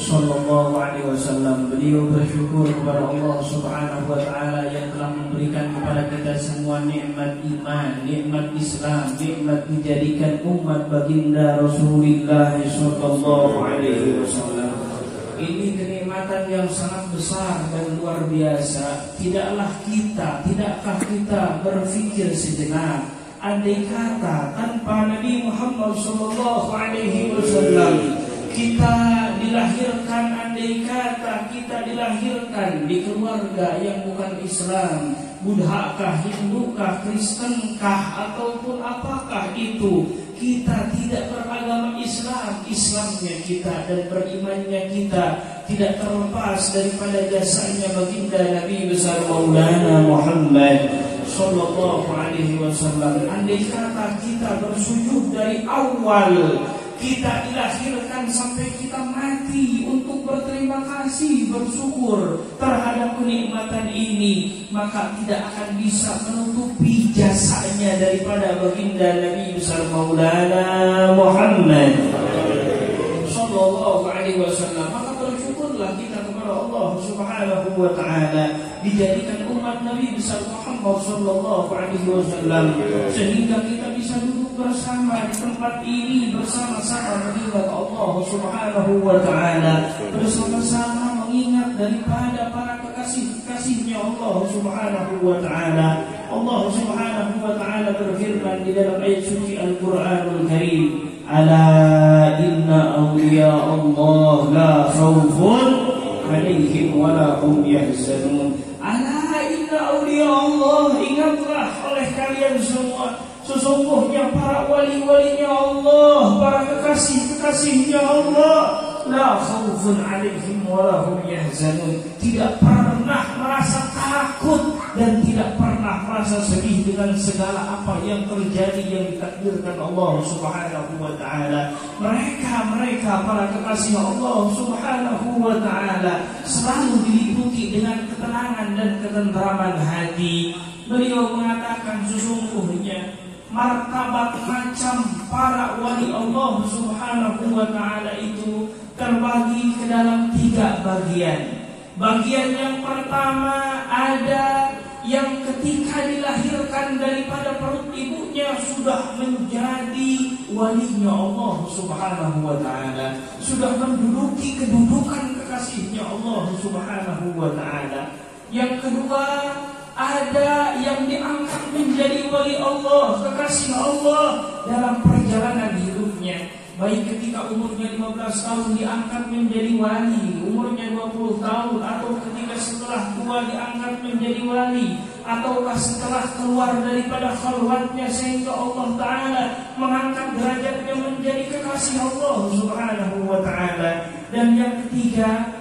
sallallahu alaihi wasallam. Beliau bersyukur kepada Allah Subhanahu wa taala yang telah memberikan kepada kita semua nikmat iman, nikmat Islam, nikmat dijadikan umat baginda Rasulullah sallallahu alaihi wasallam. Ini kenikmatan yang sangat besar dan luar biasa. Tidakkah kita berpikir sejenak, andai kata tanpa Nabi Muhammad sallallahu alaihi wasallam kita dilahirkan, andai kata kita dilahirkan di keluarga yang bukan Islam, Buddha-kah, Hindu-kah, Kristen-kah, ataupun apakah itu, kita tidak beragama Islam, Islamnya kita dan berimannya kita tidak terlepas daripada jasanya baginda Nabi besar Maulana Muhammad sallallahu alaihi wasallam. Andai kata kita bersujud dari awal kita dilahirkan sampai kita mati untuk berterima kasih, bersyukur terhadap kenikmatan ini, maka tidak akan bisa menutupi jasanya daripada baginda Nabi besar Maulana Muhammad sallallahu alaihi wasallam. Maka bersyukurlah kita kepada Allah Subhanahu wa taala dijadikan umat Nabi besar Muhammad sallallahu alaihi wasallam sehingga kita bisa duduk bersama di tempat ini bersama-sama mengingat Allah Subhanahu wa taala, bersama-sama mengingat daripada para kekasih-kasihnya Allah Subhanahu wa taala. Allah Subhanahu wa taala berfirman di dalam ayat suci Al-Qur'anul Karim, Ala inna awliya Allah la khawfun alaihim wa la hum yahzanun. Ala inna awliya Allah, ingatlah oleh kalian semua, sesungguhnya para wali-walinya Allah, para kekasih-kekasihnya Allah, la khaufun alaihim wa la hum yahzanun, tidak pernah merasa takut dan tidak pernah merasa sedih dengan segala apa yang terjadi yang ditakdirkan Allah Subhanahu wa taala. Mereka para kekasih Allah Subhanahu wa taala selalu diliputi dengan ketenangan dan ketentraman hati. Beliau mengatakan sesungguhnya martabat macam para wali Allah Subhanahu wa taala itu terbagi ke dalam 3 bagian. Bagian yang pertama ada yang ketika dilahirkan daripada perut ibunya sudah menjadi walinya Allah Subhanahu wa taala, sudah menduduki kedudukan kekasihnya Allah Subhanahu wa taala. Yang kedua, ada yang diangkat menjadi wali Allah, kekasih Allah dalam perjalanan hidupnya. Baik ketika umurnya 15 tahun diangkat menjadi wali, umurnya 20 tahun, atau ketika setelah tua diangkat menjadi wali, ataukah setelah keluar daripada khalwatnya sehingga Allah Ta'ala mengangkat derajatnya menjadi kekasih Allah Subhanahu wa Ta'ala. Dan yang ketiga,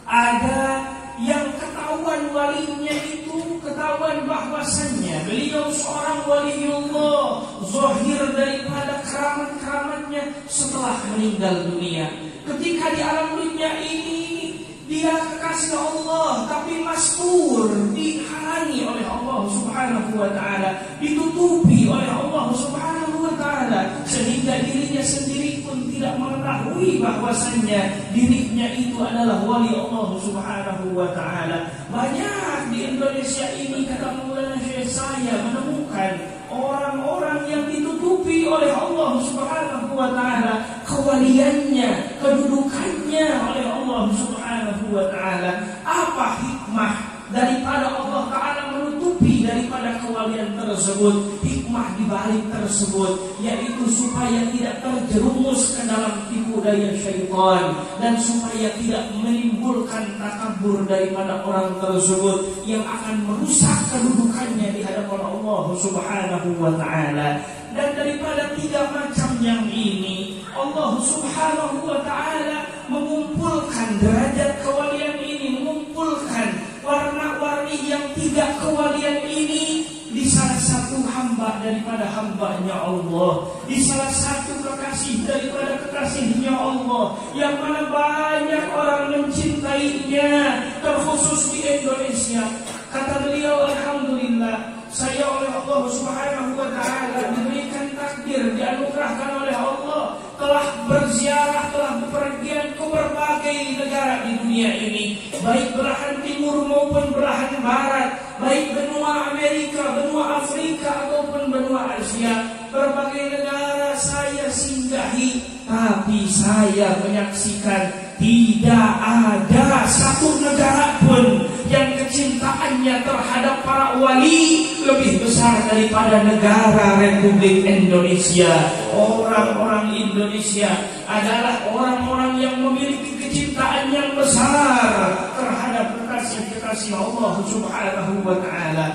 ada yang ketahuan walinya itu, ketahuan bahwasannya beliau seorang waliullah, zahir daripada keramat-keramatnya setelah meninggal dunia. Ketika di alam dunia ini dia kekasih Allah, tapi mastur, dihalangi oleh Allah Subhanahu wa taala, ditutupi oleh Allah Subhanahu wa taala, sehingga dirinya sendiri pun tidak mengetahui bahwasannya dirinya itu adalah wali Allah Subhanahu wa taala. Banyak di Indonesia ini, kata Maulana Syekh, saya menemukan orang-orang yang ditutupi oleh Allah Subhanahu wa taala kewaliannya, kedudukannya oleh Allah Subhanahu wa taala. Apa hikmah daripada Allah Ta'ala menutupi daripada kewalian tersebut? Hikmah dibalik tersebut yaitu supaya tidak terjerumus ke dalam tipu daya syaitan, dan supaya tidak menimbulkan takabur daripada orang tersebut yang akan merusak kedudukannya di hadapan Allah Subhanahu wa ta'ala. Dan daripada 3 macam yang ini, Allah Subhanahu wa ta'ala mengumpulkan derajat kewalian ini, mengumpulkan warna-warni yang 3 kewalian ini di salah satu hamba daripada hambanya Allah, di salah satu kekasih daripada kekasihnya Allah, yang mana banyak orang mencintainya, terkhusus di Indonesia. Kata beliau, alhamdulillah, saya oleh Allah Subhanahu wa ta'ala diberikan takdir, dianugerahkan oleh Allah, telah berziarah, telah bepergian ke berbagai negara di dunia ini, baik belahan timur maupun belahan barat, baik benua Amerika, benua Afrika ataupun benua Asia. Berbagai negara saya singgahi, tapi saya menyaksikan tidak ada satu negara pun yang kecintaannya terhadap para wali lebih besar daripada negara Republik Indonesia. Orang-orang Indonesia adalah orang-orang yang memiliki kecintaan yang besar terhadap kekasih-kekasih Allah Subhanahu wa ta'ala.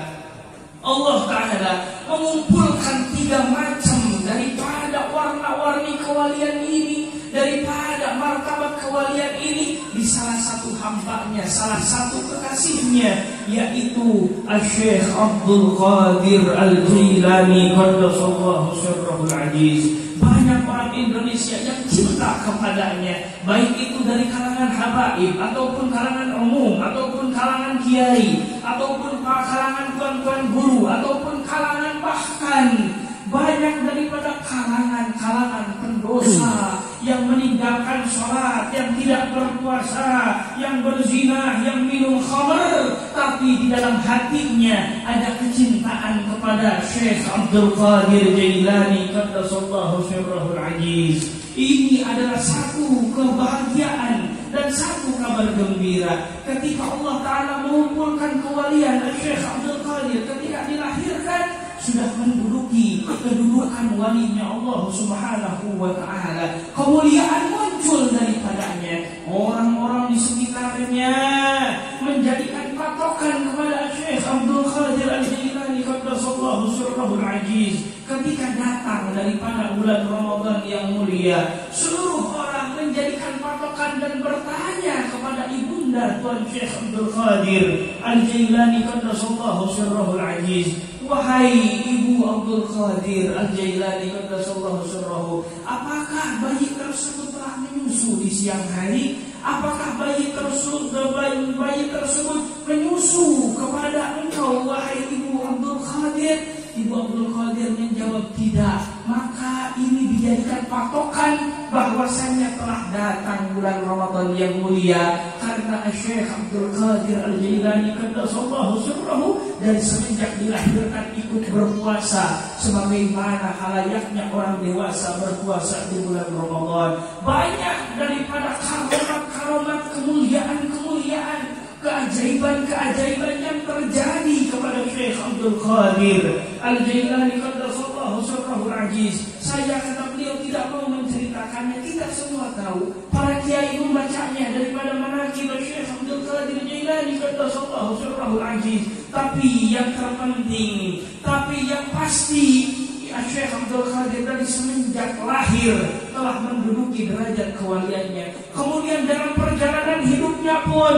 Allah Ta'ala mengumpulkan 3 macam daripada warna-warni kewalian ini, daripada martabat kewalian ini di salah satu hambanya, salah satu kekasihnya, yaitu Syekh Abdul Qadir Al-Jilani qaddasallahu sirrahul aziz. Banyak orang Indonesia yang cinta kepadanya, baik itu dari kalangan habaib, ataupun kalangan umum, ataupun kalangan kiai, ataupun kalangan tuan-tuan guru, ataupun kalangan bahkan banyak daripada kalangan pendosa yang meninggalkan sholat, yang tidak berpuasa, yang berzina, yang minum khamr, tapi di dalam hatinya ada kecintaan kepada Syekh Abdul Qadir Jailani qaddasallahu sirrahul aziz. Ini adalah satu kebahagiaan dan satu kabar gembira ketika Allah Ta'ala mengumpulkan kewalian Syekh Abdul Qadir ketika dilahirkan sudah menduduki menduduki kedudukan walinya Allah Subhanahu wa ta'ala. Kemuliaan muncul daripadanya. Orang-orang di sekitarnya menjadikan patokan kepada Syekh Abdul Qadir Al-Jailani qaddasallahu sirrahul aziz. Ketika datang daripada bulan Ramadan yang mulia, seluruh orang menjadikan patokan dan bertanya kepada ibunda Tuan Syekh Abdul Qadir Al-Jailani qaddasallahu sirrahul aziz, wahai Ibu Abdul Qadir Al-Jailani qaddasallahu sirrahu, apakah bayi tersebut telah menyusu di siang hari? Apakah bayi tersebut menyusu kepada engkau, wahai Ibu Abdul Qadir? Ibu Abdul Qadir menjawab tidak. Maka ini dijadikan patokan bahwasanya telah datang bulan Ramadan yang mulia, karena Syekh Abdul Qadir Al-Jailani qaddasallahu sirrahu dari semenjak dilahirkan ikut berpuasa sebagaimana halayaknya orang dewasa berpuasa di bulan Ramadan. Banyak daripada karomat, kemuliaan, keajaiban yang terjadi kepada Syekh Abdul Qadir Al-Jailani qaddasallahu sirrahul aziz. Saya kata beliau tidak mau menceritakannya, kita semua tahu. Para kiai membacanya daripada manaqib Syekh Abdul Qadir Al-Jailani qaddasallahu sirrahul aziz. Tapi yang terpenting, yang pasti, Syekh Abdul Qadir dari semenjak lahir telah menduduki derajat kewaliannya. Kemudian dalam perjalanan hidupnya pun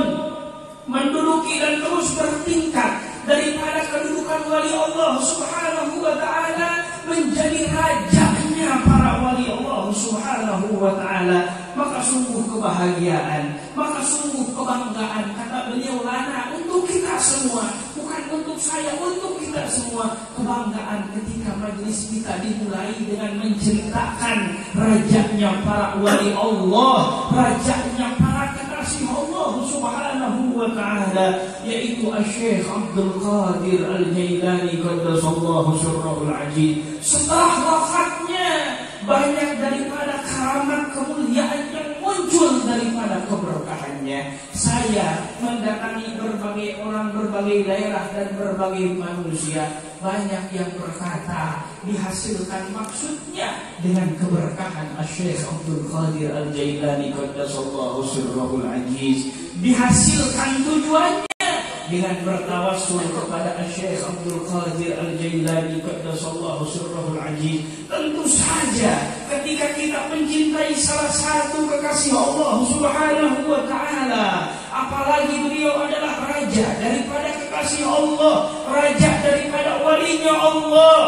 menduduki dan terus bertingkat daripada kedudukan wali Allah Subhanahu wa ta'ala menjadi rajanya para wali Allah Subhanahu wa ta'ala. Maka sungguh kebahagiaan, maka sungguh kebanggaan, kata beliau, lana untuk kita semua, bukan untuk saya, untuk kita semua. Kebanggaan ketika majelis kita dimulai dengan menceritakan rajanya para wali Allah, rajanya para kekasih Allah Subhanahu wa ta'ala, yaitu Syekh Abdul Qadir Al-Jailani qaddasallahu sirrahul aziz. Setelah wafatnya, banyak daripada karamat kemuliaan yang muncul daripada keberkahannya. Saya mendatangi berbagai orang, berbagai daerah dan berbagai manusia. Banyak yang berkata dihasilkan maksudnya dengan keberkahan Syekh Abdul Qadir Al-Jailani qaddasallahu sirrahul aziz. Dihasilkan tujuannya dengan bertawassul kepada Syekh Abdul Qadir Al-Jailani qaddasallahu sirrahul aziz. Tentu saja ketika kita mencintai salah satu kekasih Allah Subhanahu wa ta'ala, apalagi beliau adalah raja daripada kekasih Allah, raja daripada walinya Allah,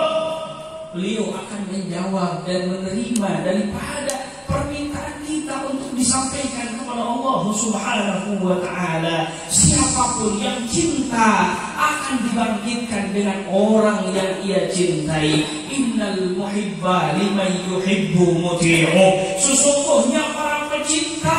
beliau akan menjawab dan menerima daripada permintaan kita untuk disampaikan kepada Allah Subhanahu wa ta'ala. Siapapun yang cinta akan dibangkitkan dengan orang yang ia cintai. Innal muhibba liman yuhibbu muti'u. Sesungguhnya para pecinta,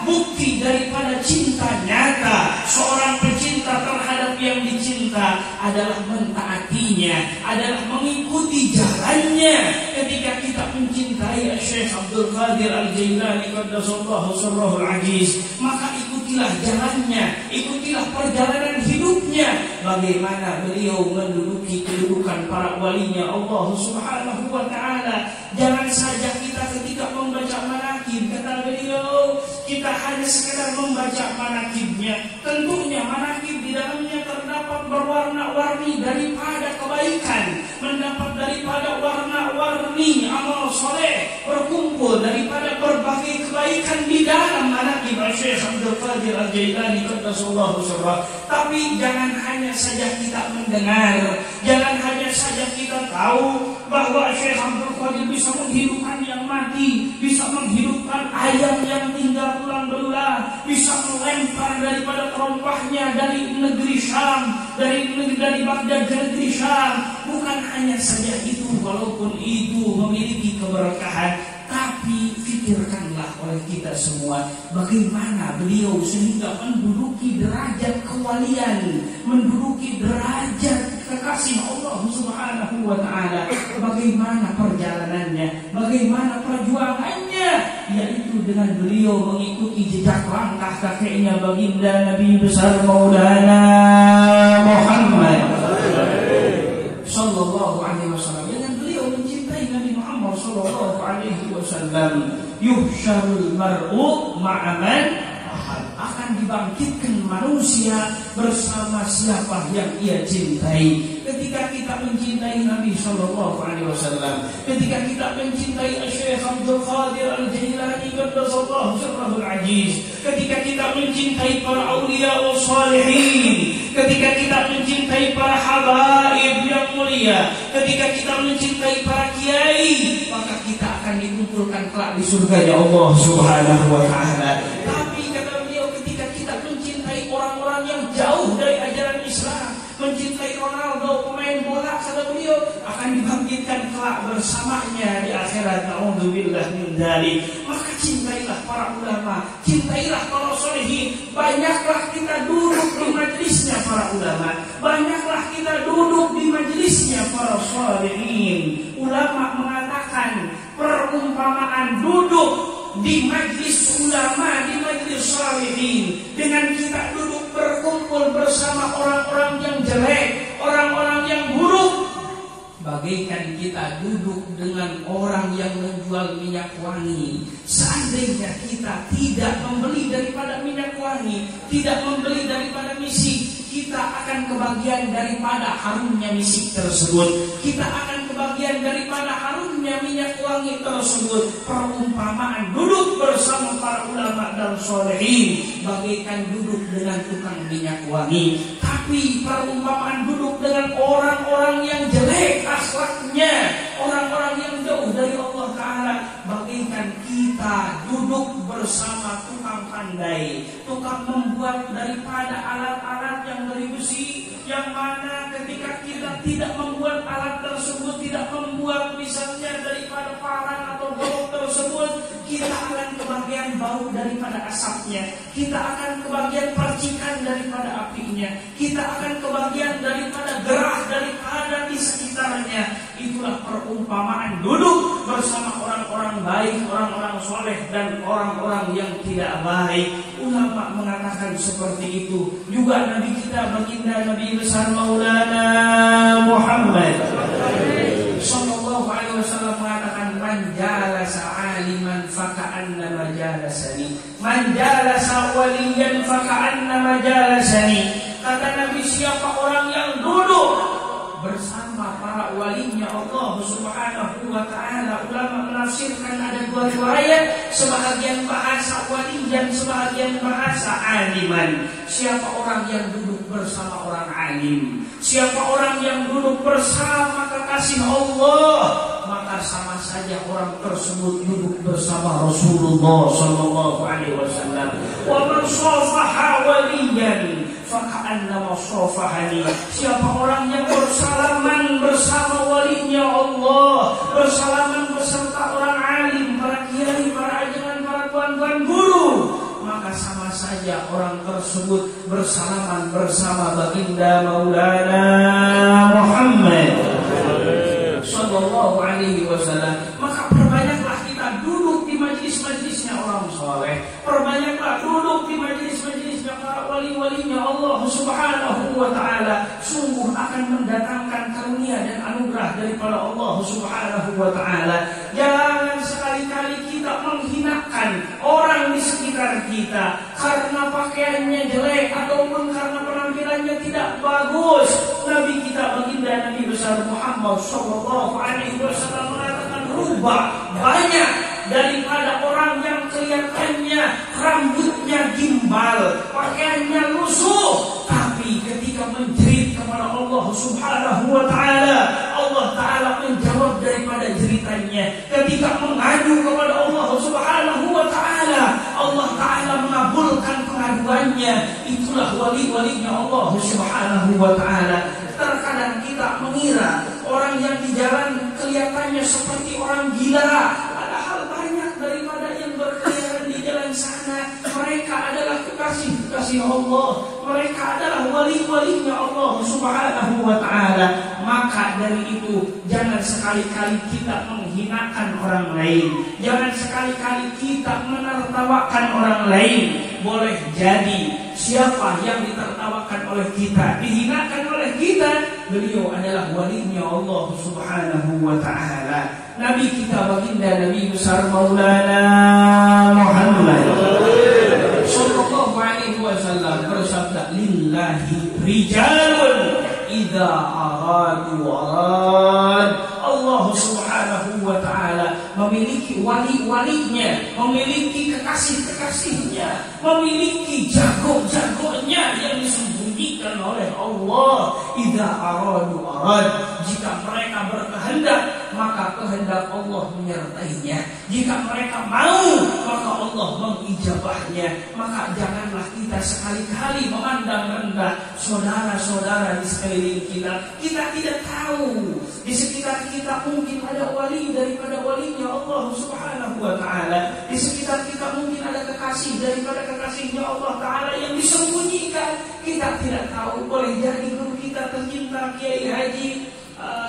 bukti daripada cinta nyata seorang pecinta terhadap yang dicinta adalah mentaatinya, adalah mengikuti jalannya. Ketika kita mencintai Syekh Abdul Qadir Al-Jailani qaddasallahu sirrahul aziz, maka ikutilah jalannya, ikutilah perjalanan hidupnya, bagaimana beliau menduduki kedudukan para walinya Allah Subhanahu wa ta'ala. Jangan saja kita ketika membaca manaqib, kata beliau, kita hanya sekedar membaca manaqibnya. Tentunya manaqib di dalamnya terdapat berwarna-warni daripada kebaikan, mendapat daripada warna-warni amal soleh, berkumpul daripada berbagai kebaikan di dalam manaqib Syekh Abdul Qadir Al-Jailani qaddasallahu sirrah. Tapi jangan hanya saja kita mendengar, jangan hanya saja kita tahu bahwa Syekh Abdul Qadir bisa menghidupkan yang mati, bisa menghidupkan ayam yang tinggal tulang belulang, bisa melempar daripada terompahnya dari negeri Syam, dari Baghdad ke negeri Syam. Bukan hanya saja itu, walaupun itu memiliki keberkahan, tapi pikirkanlah oleh kita semua bagaimana beliau sehingga menduduki derajat kewalian, menduduki derajat kekasih Allah Subhanahu wa ta'ala. Bagaimana perjalanannya, bagaimana perjuangannya, yaitu dengan beliau mengikuti jejak langkah kakeknya baginda Nabi besar Maulana Muhammad sallallahu alaihi wasallam. alaihi wasallam, yuhsyarul mar'u ma'aman, akan dibangkitkan manusia bersama siapa yang ia cintai. Ketika kita mencintai Nabi Sallallahu Alaihi Wasallam, ketika kita mencintai Syekh Abdul Qadir Al-Jailani qaddasallahu sirrahul aziz, ketika kita mencintai para aulia wa salihin, ketika kita mencintai para habaib yang mulia, ketika kita mencintai para kiai, maka kita akan dikumpulkan kelak di surga ya Allah Subhanahu wa taala. Tapi kata beliau, ketika kita mencintai orang-orang yang jauh dari ajaran Islam, mencintai Ronaldo, pemain bola, kata beliau, akan dibangkitkan kelak bersamanya di akhirat. Na'udzubillah min dzalik. Maka cintailah para ulama, cintailah para sholihin. Banyaklah kita duduk di majelisnya para ulama, banyaklah kita duduk di majelisnya para sholihin. Ulama mengatakan perumpamaan duduk di majlis ulama, di majlis sholihin, dengan kita duduk berkumpul bersama orang-orang yang jelek, orang-orang yang buruk, bagaikan kita duduk dengan orang yang menjual minyak wangi. Seandainya kita tidak membeli daripada minyak wangi, tidak membeli daripada misik, kita akan kebagian daripada harumnya misik tersebut, kita akan kebagian daripada harumnya minyak wangi tersebut. Perumpamaan duduk bersama para ulama dan sholihin bagaikan duduk dengan tukang minyak wangi. Tapi perumpamaan duduk dengan orang-orang yang jelek akhlaknya, orang-orang yang jauh dari Allah Ta'ala, bagaikan kita duduk bersama tukang pandai, tukang membuat daripada alat-alat yang dari besi, yang mana ketika kita tidak membuat alat tersebut, tidak membuat misalnya daripada parang atau golok tersebut, kita akan kebagian bau daripada asapnya, kita akan kebagian percikan daripada apinya, kita akan kebagian daripada gerah daripada di sekitarnya. Itulah perumpamaan duduk bersama orang-orang baik, orang-orang soleh, dan orang-orang yang tidak baik. Ulama mengatakan seperti itu. Juga Nabi kita, baginda Nabi besar Maulana Muhammad Sallallahu Alaihi Wasallam mengatakan, man jalasa aliman faka'annama jalasani, man jalasa waliyan faka'annama jalasani. Kata Nabi, siapa orang yang duduk bersama para walinya Allah Subhanahu wa ta'ala. Ulama menafsirkan ada dua riwayat, sebahagian bahasa waliyan, sebahagian bahasa aliman. Siapa orang yang duduk bersama orang alim, siapa orang yang duduk bersama kekasih Allah, maka sama saja orang tersebut duduk bersama Rasulullah Sallallahu Alaihi Wasallam. Wa man shafaha waliyan faka'annama shafahani. Siapa orang yang bersalaman bersama walinya Allah, bersalaman beserta orang alim, para kiai, para ajangan, para tuan-tuan guru, maka sama saja orang tersebut bersalaman bersama baginda Maulana Muhammad Sallallahu Alaihi Wasallam. Maka perbanyaklah kita duduk di majlis-majlisnya orang soleh, perbanyaklah duduk di majlis-majlisnya para wali-walinya Allah Subhanahu wa ta'ala. Sungguh akan mendatangkan karunia dan anugerah daripada Allah Subhanahu wa ta'ala. Jangan sekali-kali kita menghinakan orang di sekitar kita karena pakaiannya jelek ataupun karena penampilannya tidak bagus. Nabi kita, baginda Nabi besar Muhammad Sallallahu Alaihi Wasallam mengatakan, rubah banyak daripada orang yang kelihatannya rambutnya gimbal, pakaiannya lusuh, tapi ketika menjerit kepada Allah Subhanahu wa ta'ala, Allah Ta'ala menjawab daripada jeritannya. Ketika mengadu kepada Allah Subhanahu wa ta'ala, Allah Ta'ala mengabulkan pengaduannya. Itulah wali-walinya Allah Subhanahu wa ta'ala. Terkadang kita mengira orang yang di jalan kelihatannya seperti orang gila, padahal banyak daripada yang berkeliaran di jalan sana, mereka adalah kekasih-kekasih Allah, mereka adalah wali-walinya Allah Subhanahu wa ta'ala. maka dari itu jangan sekali-kali kita menghinakan orang lain, jangan sekali-kali kita menertawakan orang lain. Boleh jadi siapa yang ditertawakan oleh kita, dihinakan oleh kita, beliau adalah walinya Allah Subhanahu wa ta'ala. Nabi kita baginda Nabi besar Maulana Muhammad sallallahu alaihi wasallam bersabda, lillahi rijalun idza aradu arad. Allah Subhanahu wa ta'ala memiliki wali-walinya, memiliki kekasih-kekasihnya, memiliki jago-jagonya yang disembunyikan oleh Allah. Idza aradu arad, jika mereka berkehendak maka kehendak Allah menyertainya. Jika mereka mau maka Allah mengijabahnya. Maka janganlah kita sekali-kali memandang rendah saudara-saudara di sekeliling kita. Kita tidak tahu di sekitar kita mungkin ada wali daripada walinya Allah Subhanahu wa ta'ala. Di sekitar kita mungkin ada kekasih daripada kekasihnya Allah ta'ala yang disembunyikan. Kita tidak tahu. Boleh jadi guru kita tercinta Kiai Haji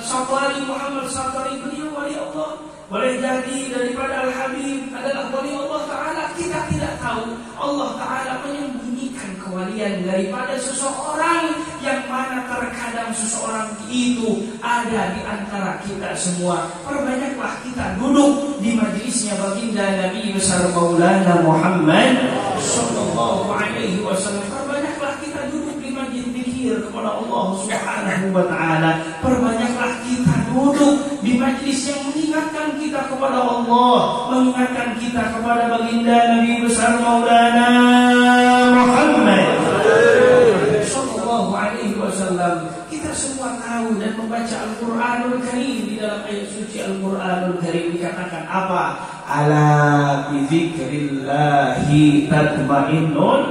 Safari Muhammad Safari, beliau wali Allah. Boleh jadi daripada Al-Habib adalah wali Allah ta'ala. Kita tidak tahu. Allah ta'ala menyembunyikan kewalian daripada seseorang, yang mana terkadang seseorang itu ada di antara kita semua. Perbanyaklah kita duduk di majlisnya baginda Nabi besar Maulana Muhammad sallallahu alaihi wasallam. Perbanyaklah kita duduk di majlis zikir kepada Allah Subhanahu wa ta'ala. Perbanyaklah kita duduk di majlis yang mengingatkan kita kepada Allah, mengingatkan kita kepada baginda Nabi besar Maulana Muhammad sallallahu alaihi wasallam. Kita semua tahu dan membaca Al-Qur'anul Karim. Di dalam ayat suci Al-Qur'anul Karim dikatakan apa? Ala bi dzikrillahi tatmainnul.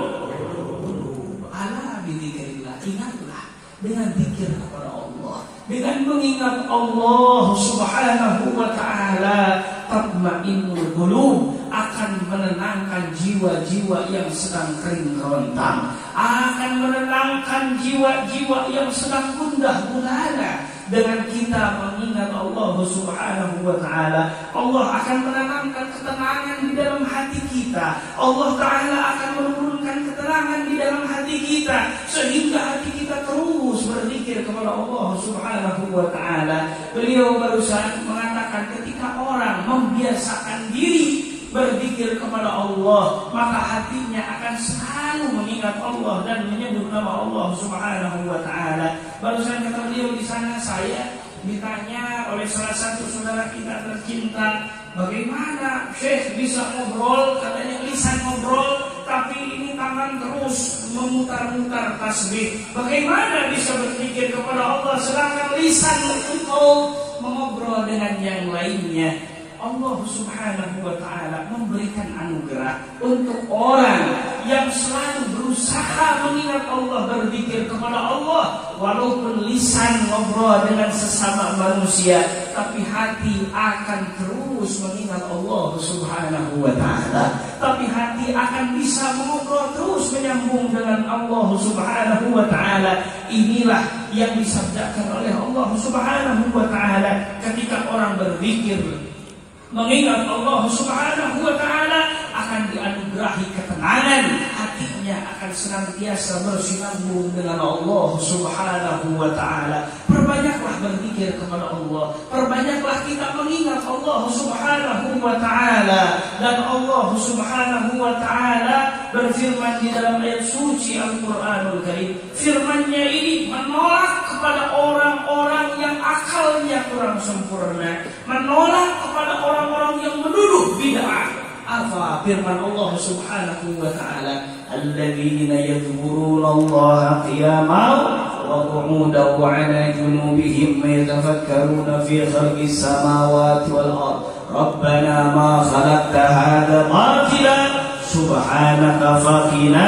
Ala bi dzikrillah, ingatlah dengan zikir kepada Allah, dengan mengingat Allah Subhanahu wa ta'ala, tatmainnul qulub, akan menenangkan jiwa-jiwa yang sedang kering kerontang, akan menenangkan jiwa-jiwa yang sedang gundah gulana. Dengan kita mengingat Allah Subhanahu wa ta'ala, Allah akan menanamkan ketenangan di dalam hati kita. Allah ta'ala akan menurunkan ketenangan di dalam hati kita, sehingga hati kita terus berzikir kepada Allah Subhanahu wa ta'ala. Beliau barusan mengatakan, ketika orang membiasakan diri berzikir kepada Allah, maka hatinya akan selalu mengingat Allah dan menyebut nama Allah Subhanahu wa ta'ala. Barusan kata beliau di sana, saya ditanya oleh salah satu saudara kita tercinta, bagaimana Syekh bisa ngobrol, katanya lisan ngobrol, tapi ini tangan terus memutar-mutar tasbih. Bagaimana bisa berzikir kepada Allah sedangkan lisan engkau mengobrol dengan yang lainnya? Allah Subhanahu wa ta'ala memberikan anugerah untuk orang yang selalu berusaha mengingat Allah, berzikir kepada Allah, walaupun lisan ngobrol dengan sesama manusia, tapi hati akan terus mengingat Allah Subhanahu wa ta'ala. Tapi hati akan bisa mengobrol terus menyambung dengan Allah Subhanahu wa ta'ala. Inilah yang disabdakan oleh Allah Subhanahu wa ta'ala, ketika orang berzikir mengingat Allah Subhanahu wa ta'ala, akan dianugerahi ketenangan, hatinya akan senantiasa bersinambung dengan Allah Subhanahu wa ta'ala. Perbanyaklah berzikir kepada Allah, perbanyaklah kita mengingat Allah Subhanahu wa ta'ala. Dan Allah Subhanahu wa ta'ala berfirman di dalam ayat suci Al-Qur'anul Karim. Firman-Nya ini menolak kepada orang-orang yang akalnya kurang sempurna, menolak kepada orang-orang yang menuduh bid'ah. Apa firman Allah Subhanahu wa ta'ala? Alladzina yadhkuruna Allah qiyaman wa qu'udan wa 'ala junubihim yatafakkaruna fi khalqis samawati wal ardh. Rabbana ma khalaqta hadza batilan subhanaka faqina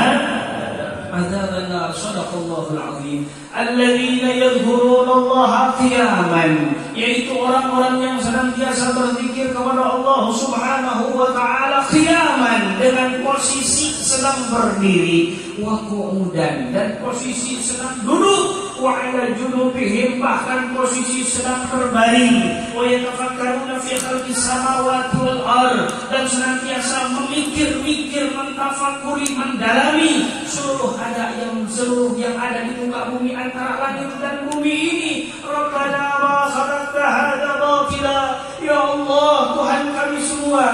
adzaban nar. Shadaqallahul azim. Alladzina yadhkuruna Allah qiyaman, yaitu orang-orang yang senantiasa berzikir kepada Allah Subhanahu wa ta'ala qiyaman, dengan posisi sedang berdiri, wa qu'udan, dan posisi sedang duduk, wa 'ala junubihim, bahkan posisi sedang terbaring, wa yatafakkaruna fi khalqis samawati wal ard, dan senantiasa memikir-mikir, mentafakuri, mendalami seluruh yang ada di muka bumi antara langit dan bumi ini. Rabbana ma khalaqta hadza batila, ya Allah, Tuhan kami semua,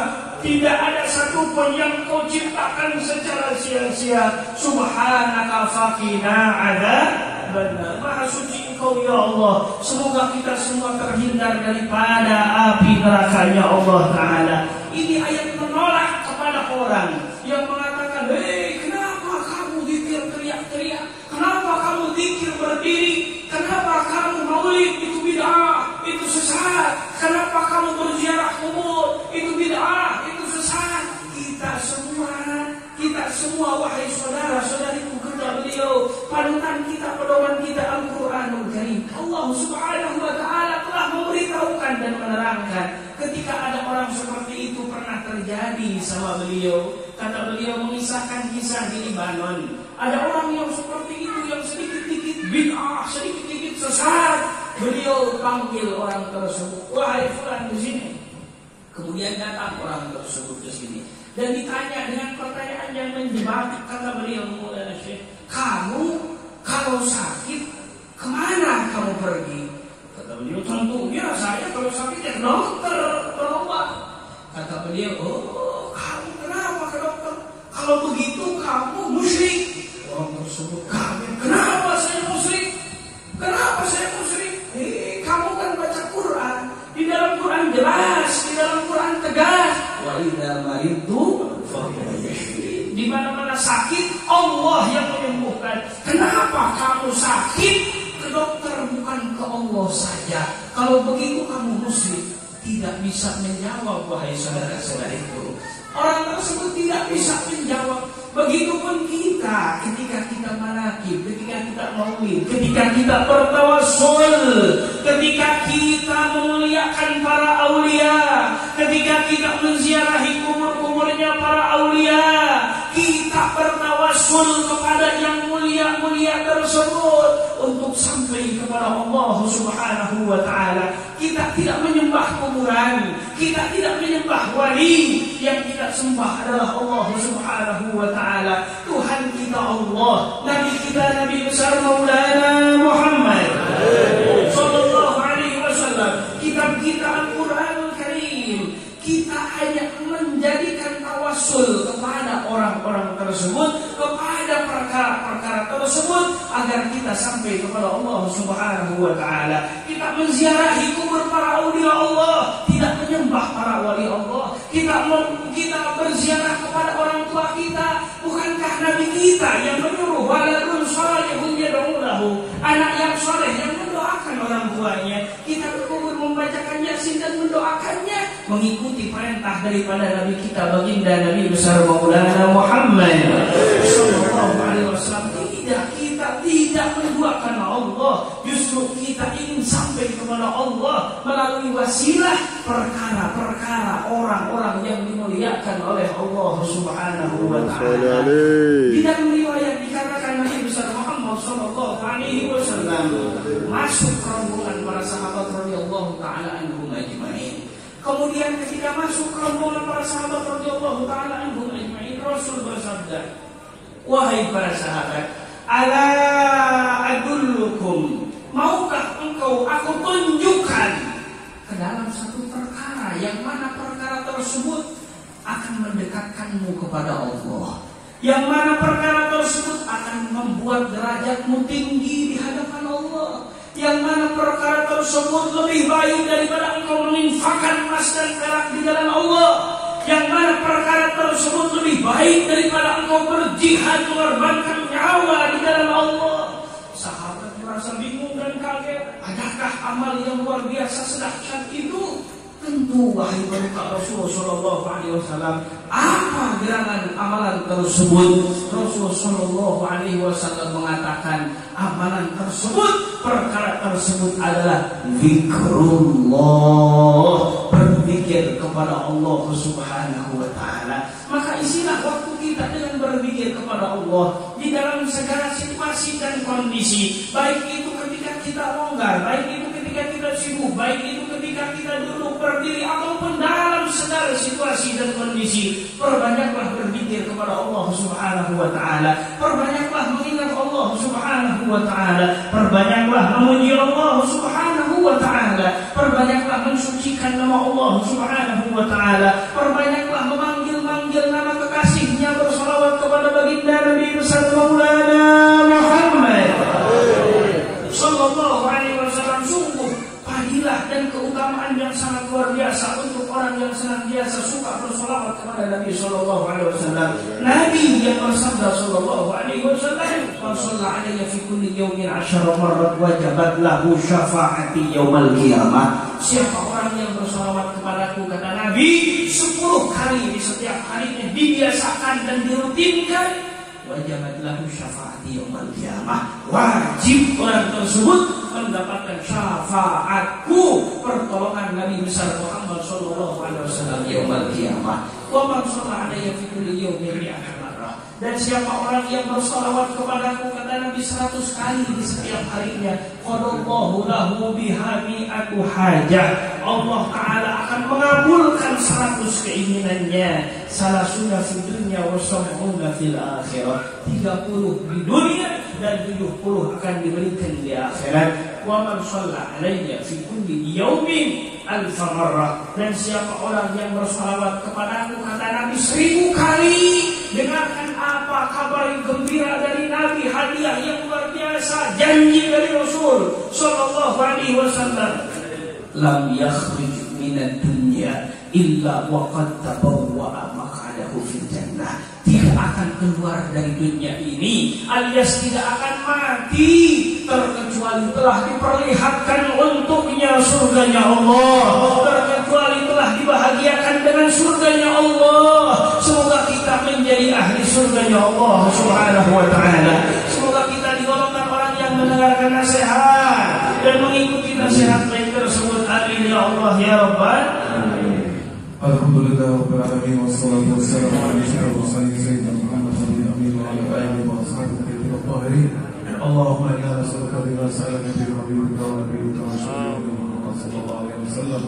tidak ada satupun yang Kau ciptakan secara sia-sia. Subhanaka faqina adzabannar. Maha suci Engkau ya Allah. Semoga kita semua terhindar daripada api nerakanya Allah Ta'ala. Ini ayat menolak kepada orang yang mengatakan, hei, kenapa kamu zikir teriak-teriak? Kenapa kamu zikir berdiri? Kenapa kamu maulid? Itu bid'ah, itu sesat. Kenapa kamu berziarah kubur? Itu bid'ah, itu sesat. Kita semua wahai saudara-saudariku, kata beliau, panutan kita, pedoman kita Al-Quranul Karim. Allah Subhanahu wa Ta'ala telah memberitahukan dan menerangkan. Ketika ada orang seperti itu pernah terjadi sama beliau. Kata beliau mengisahkan kisah di Libanon. Ada orang yang seperti itu, yang sedikit-sedikit bid'ah, sedikit-sedikit sesat. Beliau panggil orang tersebut, wahai fulan di sini. Kemudian datang orang tersebut ke sini dan ditanya dengan pertanyaan yang menjebak. Kata beliau, Maulana Syekh, kamu kalau sakit kemana kamu pergi? Kata beliau, tentunya saya kalau sakit ya dokter, berobat. Kata beliau, oh, kamu kenapa ke dokter? Kalau begitu kamu musyrik. Orang tersebut kaget, kenapa saya musyrik? Kenapa saya musyrik? Kamu kan baca Quran. Di dalam Quran jelas, di dalam Quran tegas, wa idza maridtu fahuwa yashfi. Di mana-mana sakit, Allah yang menyembuhkan. Kenapa kamu sakit? Ke dokter bukan ke Allah saja. Kalau begitu kamu musyrik. Tidak bisa menjawab, wahai saudara-saudariku. Orang tersebut tidak bisa menjawab. Begitupun kita, ketika kita manakib, ketika kita maulid, ketika kita bertawassul, ketika kita memuliakan para aulia, ketika kita menziarahi kubur-kuburnya para aulia, kita bertawassul kepada yang mulia-mulia tersebut untuk sampai kepada Allah Subhanahu wa Ta'ala. Kita tidak menyembah kuburan, kita tidak menyembah wali. Yang kita sembah adalah Allah Subhanahu wa Ta'ala. Tuhan kita Allah, Nabi kita Nabi besar Maulana Muhammad sallallahu alaihi wasallam, kitab kita Al-Quranul Karim. Kita hanya menjadikan tawassul kepada orang-orang tersebut, kepada perkara-perkara tersebut, agar kita sampai kepada Allah Subhanahu wa Ta'ala. Kita menziarahi kubur para aulia Allah, tidak menyembah para wali Allah. Kita berziarah kepada orang tua kita. Bukankah Nabi kita yang menyuruh waladun salihun yad'ulahu, anak yang soleh yang mendoakan orang tuanya. Kita ke kubur membacakan Yasin dan mendoakannya, mengikuti perintah daripada Nabi kita baginda Nabi besar Maulana Muhammad sallallahu alaihi wasallam. Kita tidak menduakan Allah, justru kita ingin sampai kepada Allah melalui wasilah perkara-perkara orang-orang yang dimuliakan oleh Allah Subhanahu wa Ta'ala. Di dalam riwayat dikatakan Nabi besar Muhammad sallallahu alaihi wasallam masuk rombongan para sahabat radhiyallahu taala anhum ajma'in. Kemudian ketika masuk rombongan para sahabat radhiyallahu taala anhum ajma'in, Rasul bersabda, wahai para sahabat, ala adullukum, maukah engkau aku tunjukkan ke dalam satu perkara yang mana perkara tersebut akan mendekatkanmu kepada Allah, yang mana perkara tersebut akan membuat derajatmu tinggi di hadapan Allah, yang mana perkara tersebut lebih baik daripada engkau menginfakkan emas dan perak di jalan Allah, yang mana perkara tersebut lebih baik daripada engkau berjihad mengorbankan nyawa di dalam Allah. Sahabat merasa bingung dan kaget. Adakah amal yang luar biasa sedahsyat itu? Tentu wahai berkata Rasulullah sallallahu alaihi wasallam. Apa gerangan amalan tersebut? Rasulullah sallallahu alaihi wasallam mengatakan amalan tersebut, perkara tersebut adalah zikrullah, berzikir kepada Allah Subhanahu wa Ta'ala. Maka isilah waktu kita dengan berzikir kepada Allah di dalam segala situasi dan kondisi, baik itu kita longgar, baik itu ketika kita sibuk, baik itu ketika kita duduk berdiri ataupun dalam segala situasi dan kondisi, perbanyaklah berzikir kepada Allah Subhanahu wa taala, perbanyaklah mengingat Allah Subhanahu wa taala, perbanyaklah memuji Allah Subhanahu wa taala, perbanyaklah mensucikan nama Allah Subhanahu wa taala, perbanyaklah memanggil-manggil nama kekasihnya, bersalawat kepada baginda Nabi besar Maulana Muhammad sallallahu alaihi wasallam. Sungguh fadilah dan keutamaan yang sangat luar biasa untuk orang yang senantiasa suka bersalawat kepada Nabi sallallahu alaihi wasallam. Nabi yang bersabda sallallahu alaihi wasallam, "Man shalla alayya fi kulli yawmin 10 marrat wajabat lahu syafaati yaumal qiyamah." Siapa orang yang bersalawat kepadaku, kata Nabi, 10 kali di setiap harinya, dibiasakan dan dirutinkan, wajabat lahu syafaati yaumal qiyamah, wajib orang tersebut mendapatkan syafaatku, pertolongan Nabi besar Muhammad sallallahu alaihi wasallam yaumal qiyamah. Wa man shalla alayya fi kulli yawmin 100 marrah. Dan siapa orang yang bersalawat kepadaku, kata Nabi, 100 kali di setiap harinya, qadallahu lahu biha mi'atu hajah. Allah Ta'ala akan mengabulkan 100 keinginannya. Salasuna fid dunya wa sab'una fil akhirah. 30 di dunia dan 70 akan diberikan di akhirat. Wa man shalla alayya fi kulli yawmin 1000 marrah. Dan siapa orang yang bersalawat kepadaku, kata Nabi, 1000 kali, dengarkan apa kabar gembira dari Nabi, hadiah yang luar biasa, janji dari Rasul sallallahu alaihi wasallam, lam yakhruj minad dunya illa wa qad tabawwa'a maq'adahu fil jannah. Tidak akan keluar dari dunia ini, alias tidak akan mati, terkecuali telah diperlihatkan untuknya surganya Allah, terkecuali telah dibahagiakan dengan surganya Allah. Semoga kita menjadi ahli surganya Allah Subhanahu wa ta'ala. Semoga kita digolongkan orang yang mendengarkan nasihat dan mengikuti nasihat baik tersebut. Amin ya Allah ya Rabbal. Alhamdulillah Rabbil Alamin, wassalatu wassalamu ala asyrafil mursalin sayyidina Muhammad nabiyil amin wa ala alihi wa sahbihi at-tahirin. Allahumma inna nas'aluka bima sa'alaka bihi habibika wa nabiyyuka wa shafi'ika Muhammad sallallahu alaihi wasallam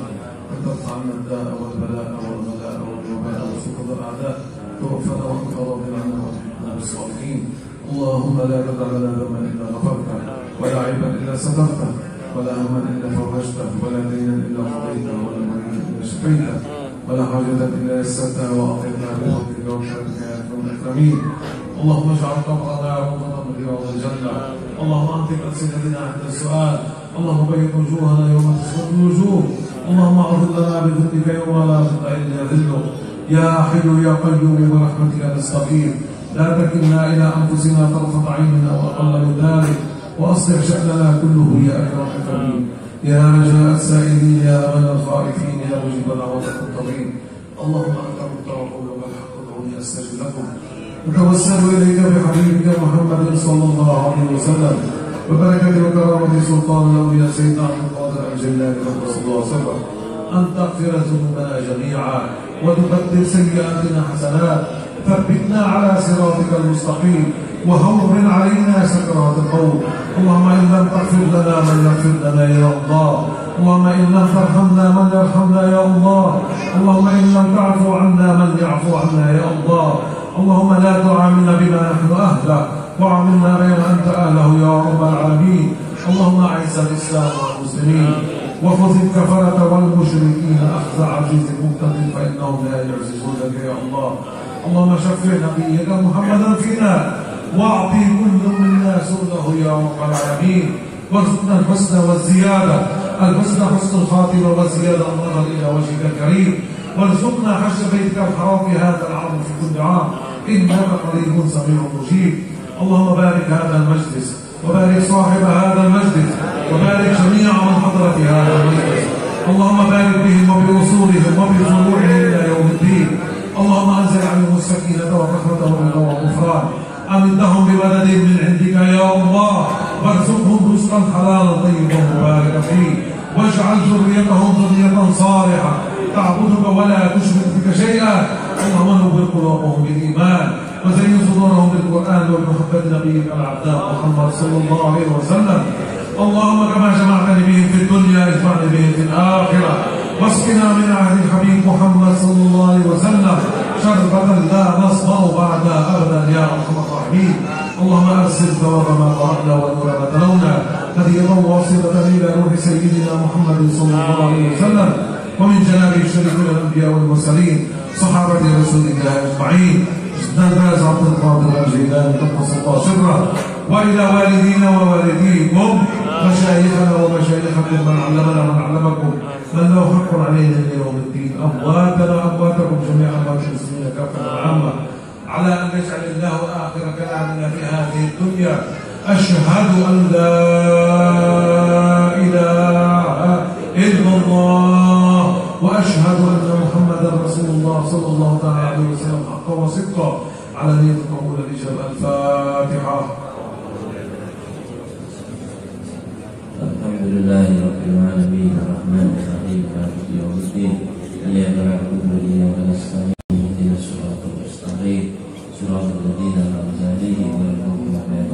an tarfa 'anna ad-da'a wal bala'a wal ghala'a wal waba'a wa suqata al-a'da' توفنا وانت راض عنا وتحبنا بالصالحين. اللهم لا تدع لنا ذنبا الا غفرته ولا عيبا الا سترته ولا هما الا فرجته ولا دينا الا قضيته ولا مريضا الا شفيته ولا حاجة الا يسرتها واعطيتنا بفضلك وكرمك يا اكرم الاكرمين. اللهم اجعل قبرنا روضة من رياض الجنة. اللهم انطق ألسنتنا عند السؤال. اللهم بيض وجوهنا يوم تسود الوجوه. اللهم اغفر لنا بذنبك يوم لا تبقى الا ذلك. يا حي يا قيوم برحمتك نستغيث، لا تكلنا إلى أنفسنا طرفة عين أو أقل من ذلك، وأصلح شأننا كله يا أكرم الأكرمين. يا رجاء السائلين، يا أمل الخائفين، يا مجيب دعوة المضطرين. اللهم أنت المتوكل والحق ادعوني أستجب لكم. نتوسل إليك بحبيبك محمد صلى الله عليه وسلم وبركة وكرامة سلطان الأولياء سيدنا عبد القادر الجيلاني رضي الله عنه أن تغفر ذنوبنا جميعا وتبدل سيئاتنا حسنات، ثبتنا على صراطك المستقيم وهون علينا سكرات الموت. اللهم إن لم تغفر لنا من يغفر لنا يا الله، اللهم إن لم ترحمنا من يرحمنا يا الله، اللهم إن لم تعفو عنا من يعفو عنا يا الله. اللهم لا تعاملنا بما نحن أهله وعاملنا بما أنت أهله يا رب العالمين. اللهم أعز الإسلام والمسلمين وخذ الكفرة والمشركين أخذ عزيز مقتدر فإنهم لا يعززونك يا الله. اللهم شفع نبيك محمدا فينا واعطي كل منا سؤله يا رب العالمين، وارزقنا الحسن والزيادة، الحسن حسن الخاتمة والزيادة النظر إلى وجهك الكريم، وارزقنا حج بيتك الحرام في هذا العام في كل عام إنك قريب سميع مجيب. اللهم بارك هذا المجلس وبارك صاحب هذا المجلس وبارك جميع من حضر في هذا المجلس. اللهم بارك بهم وبوصولهم وبفروعهم إلى يوم الدين. اللهم أنزل عليهم السكينة والرحمة والرضا والغفران. أمدهم بمدد من عندك يا الله، وارزقهم رزقا حلالا طيبا مباركا فيه، واجعل ذريتهم ذرية صالحة تعبدك ولا تشرك بك شيئا. اللهم نور قلوبهم بالإيمان وزين صدورهم بالقرآن وبمحبة نبيك العبد محمد صلى الله عليه وسلم. اللهم كما جمعتني بهم في الدنيا اجمعني بهم في الآخرة واسقنا من عهد الحبيب محمد صلى الله عليه وسلم شربة لا نصبر بعدها أبدا يا أرحم الراحمين. اللهم أرسل ثواب ما قرأنا ونور ما تلونا هدية واصلة إلى روح سيدنا محمد صلى الله عليه وسلم ومن جنابه الشريف الأنبياء والمرسلين صحابة رسول الله أجمعين نباز عبد القادر الجيلاني قدس الله سره وإلى والدينا ووالديكم مشايخنا ومشايخكم من علمنا ومن علمكم من له حق علينا إلى يوم الدين أمواتنا أمواتكم جميعا أموات المسلمين كافة وعامة على أن يجعل الله آخر كلامنا في هذه الدنيا أشهد أن لا إله إلا الله وأشهد أن محمدا رسول الله صلى الله عليه وسلم حقا وصدقا على نية قبول الإجابة. الفاتحة. الحمد لله رب العالمين الرحمن الرحيم مالك يوم الدين إياك نعبد وإياك نستعين اهدنا الصراط المستقيم صراط الذين أنعمت عليهم غير المغضوب عليهم.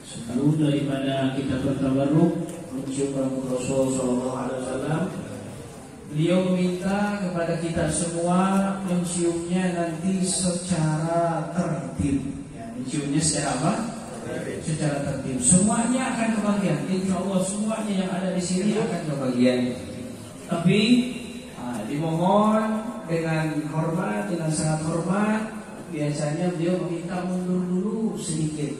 Sebelum daripada kita bertabarruk mencium rambut Rasul Sallallahu Alaihi Wasallam, beliau minta kepada kita semua menciumnya nanti secara tertib. Menciumnya secara apa? Secara tertib. Semuanya akan kebagian. Insya Allah semuanya yang ada di sini akan kebagian. Tapi dimohon dengan hormat, dengan sangat hormat. Biasanya beliau meminta mundur dulu sedikit,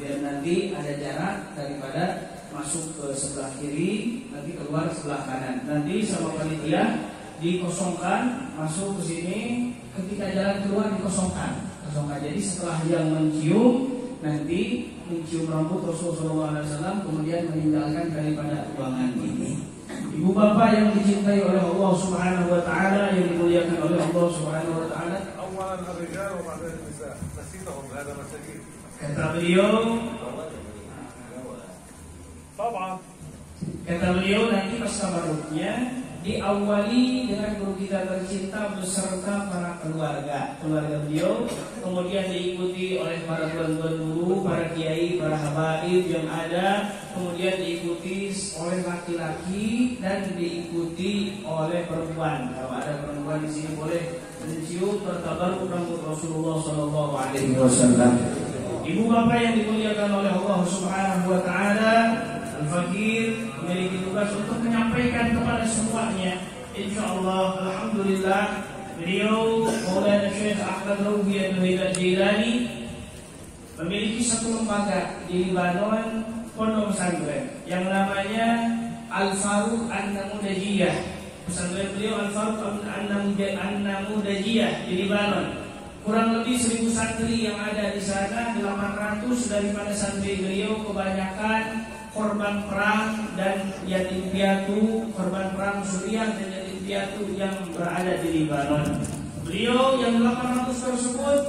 biar nanti ada jarak daripada masuk ke sebelah kiri, nanti keluar sebelah kanan. Nanti sama panitia dikosongkan, masuk ke sini, ketika jalan keluar dikosongkan. Jadi setelah yang mencium, nanti mencium rambut Rasulullah SAW, kemudian meninggalkan daripada ruangan ini. Ibu bapak yang dicintai oleh Allah Subhanahu Wa Taala, yang dimuliakan oleh Allah Subhanahu Wa Taala. Kata beliau nanti pas tabarruknya diawali dengan guru kita tercinta beserta para keluarga beliau, kemudian diikuti oleh para tuan-tuan guru, para kiai, para habaib yang ada, kemudian diikuti oleh laki-laki dan diikuti oleh perempuan. Kalau ada perempuan di sini boleh mencium bertabarruk rambut Rasulullah Sallallahu Alaihi Wasallam. Ibu bapak yang dimuliakan oleh Allah Subhanahu Wa Taala, Al-Fakir memiliki tugas untuk menyampaikan kepada semuanya. Insyaallah, alhamdulillah, beliau Maulana Syekh Ahmad Rawhi Al-Jilani memiliki satu lembaga di Libanon, pondok pesantren yang namanya Al-Faruq An-Namudajiyah. Pesantren beliau Al-Faruq An-Namudajiyah di Libanon. Kurang lebih 1000 santri yang ada di sana, 800 daripada santri beliau kebanyakan korban perang dan yatim piatu, korban perang Suriah dan yatim piatu yang berada di Libanon. Beliau yang 800 tersebut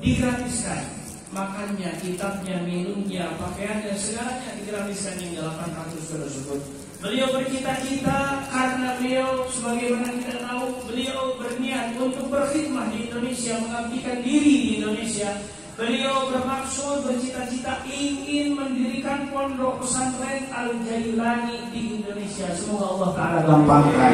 digratiskan makannya, kitabnya, minumnya, pakaiannya, segalanya digratiskan yang 800 tersebut. Beliau bercita-cita karena beliau sebagaimana kita tahu, beliau berniat untuk berkhidmah di Indonesia, mengabdikan diri di Indonesia. Beliau bermaksud, bercita-cita ingin mendirikan pondok pesantren Al-Jailani di Indonesia. Semoga Allah Ta'ala gampangkan.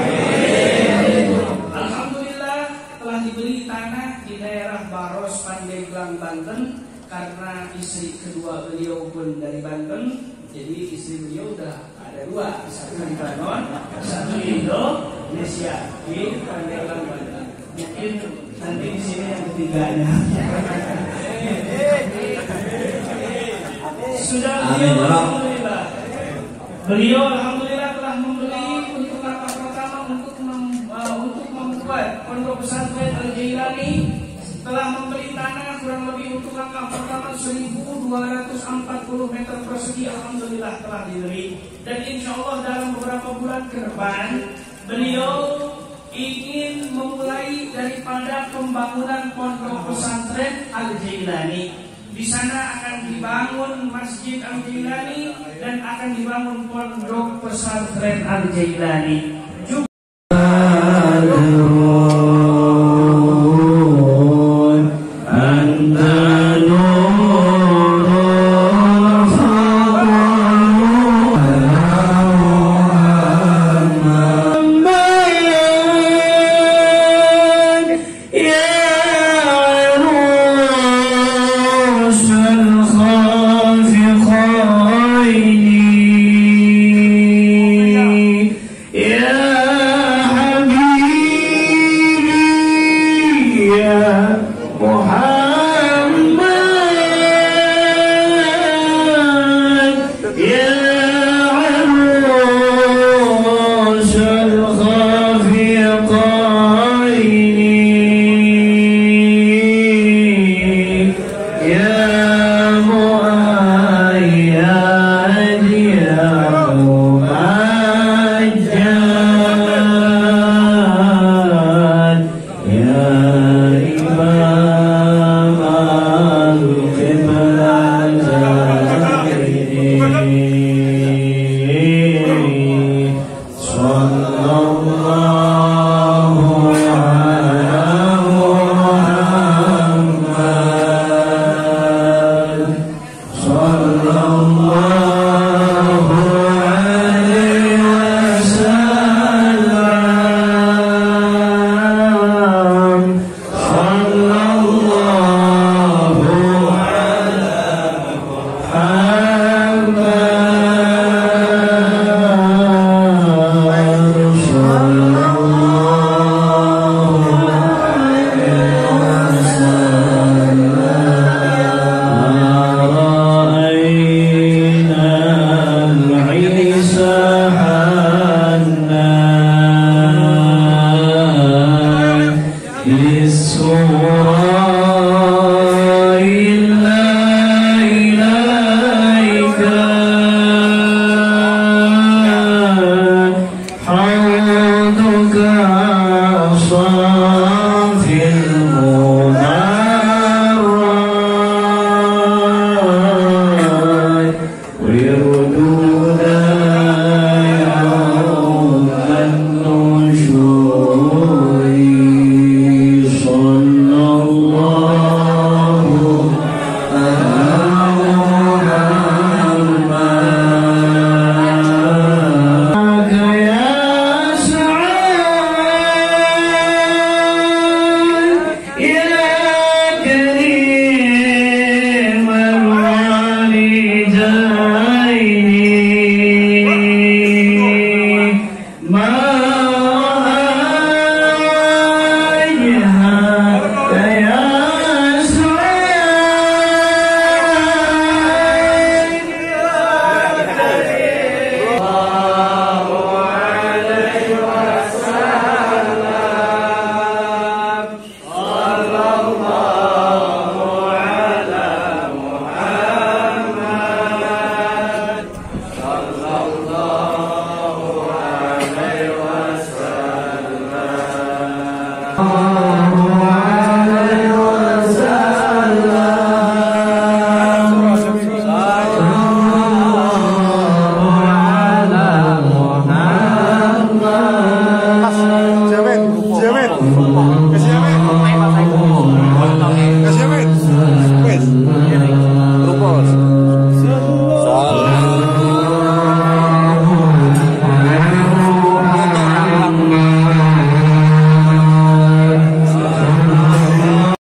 Alhamdulillah telah dibeli tanah di daerah Baros, Pandeglang, Banten. Karena istri kedua beliau pun dari Banten, jadi istri beliau udah ada 2, satu di Banon, satu di Indonesia di Pandeglang, Banten. Mungkin nanti di sini yang ketiganya. Sudah beliau alhamdulillah telah membeli untuk langkah pertama untuk membuat pondok pesantren Al-Jailani, telah membeli tanah kurang lebih untuk langkah pertama 1.240 meter persegi. Alhamdulillah telah dibeli, dan insya Allah dalam beberapa bulan ke depan beliau ingin memulai daripada pembangunan pondok pesantren Al-Jailani. Di sana akan dibangun Masjid Al-Jailani dan akan dibangun pondok pesantren Al-Jailani. Anta nur Jamin.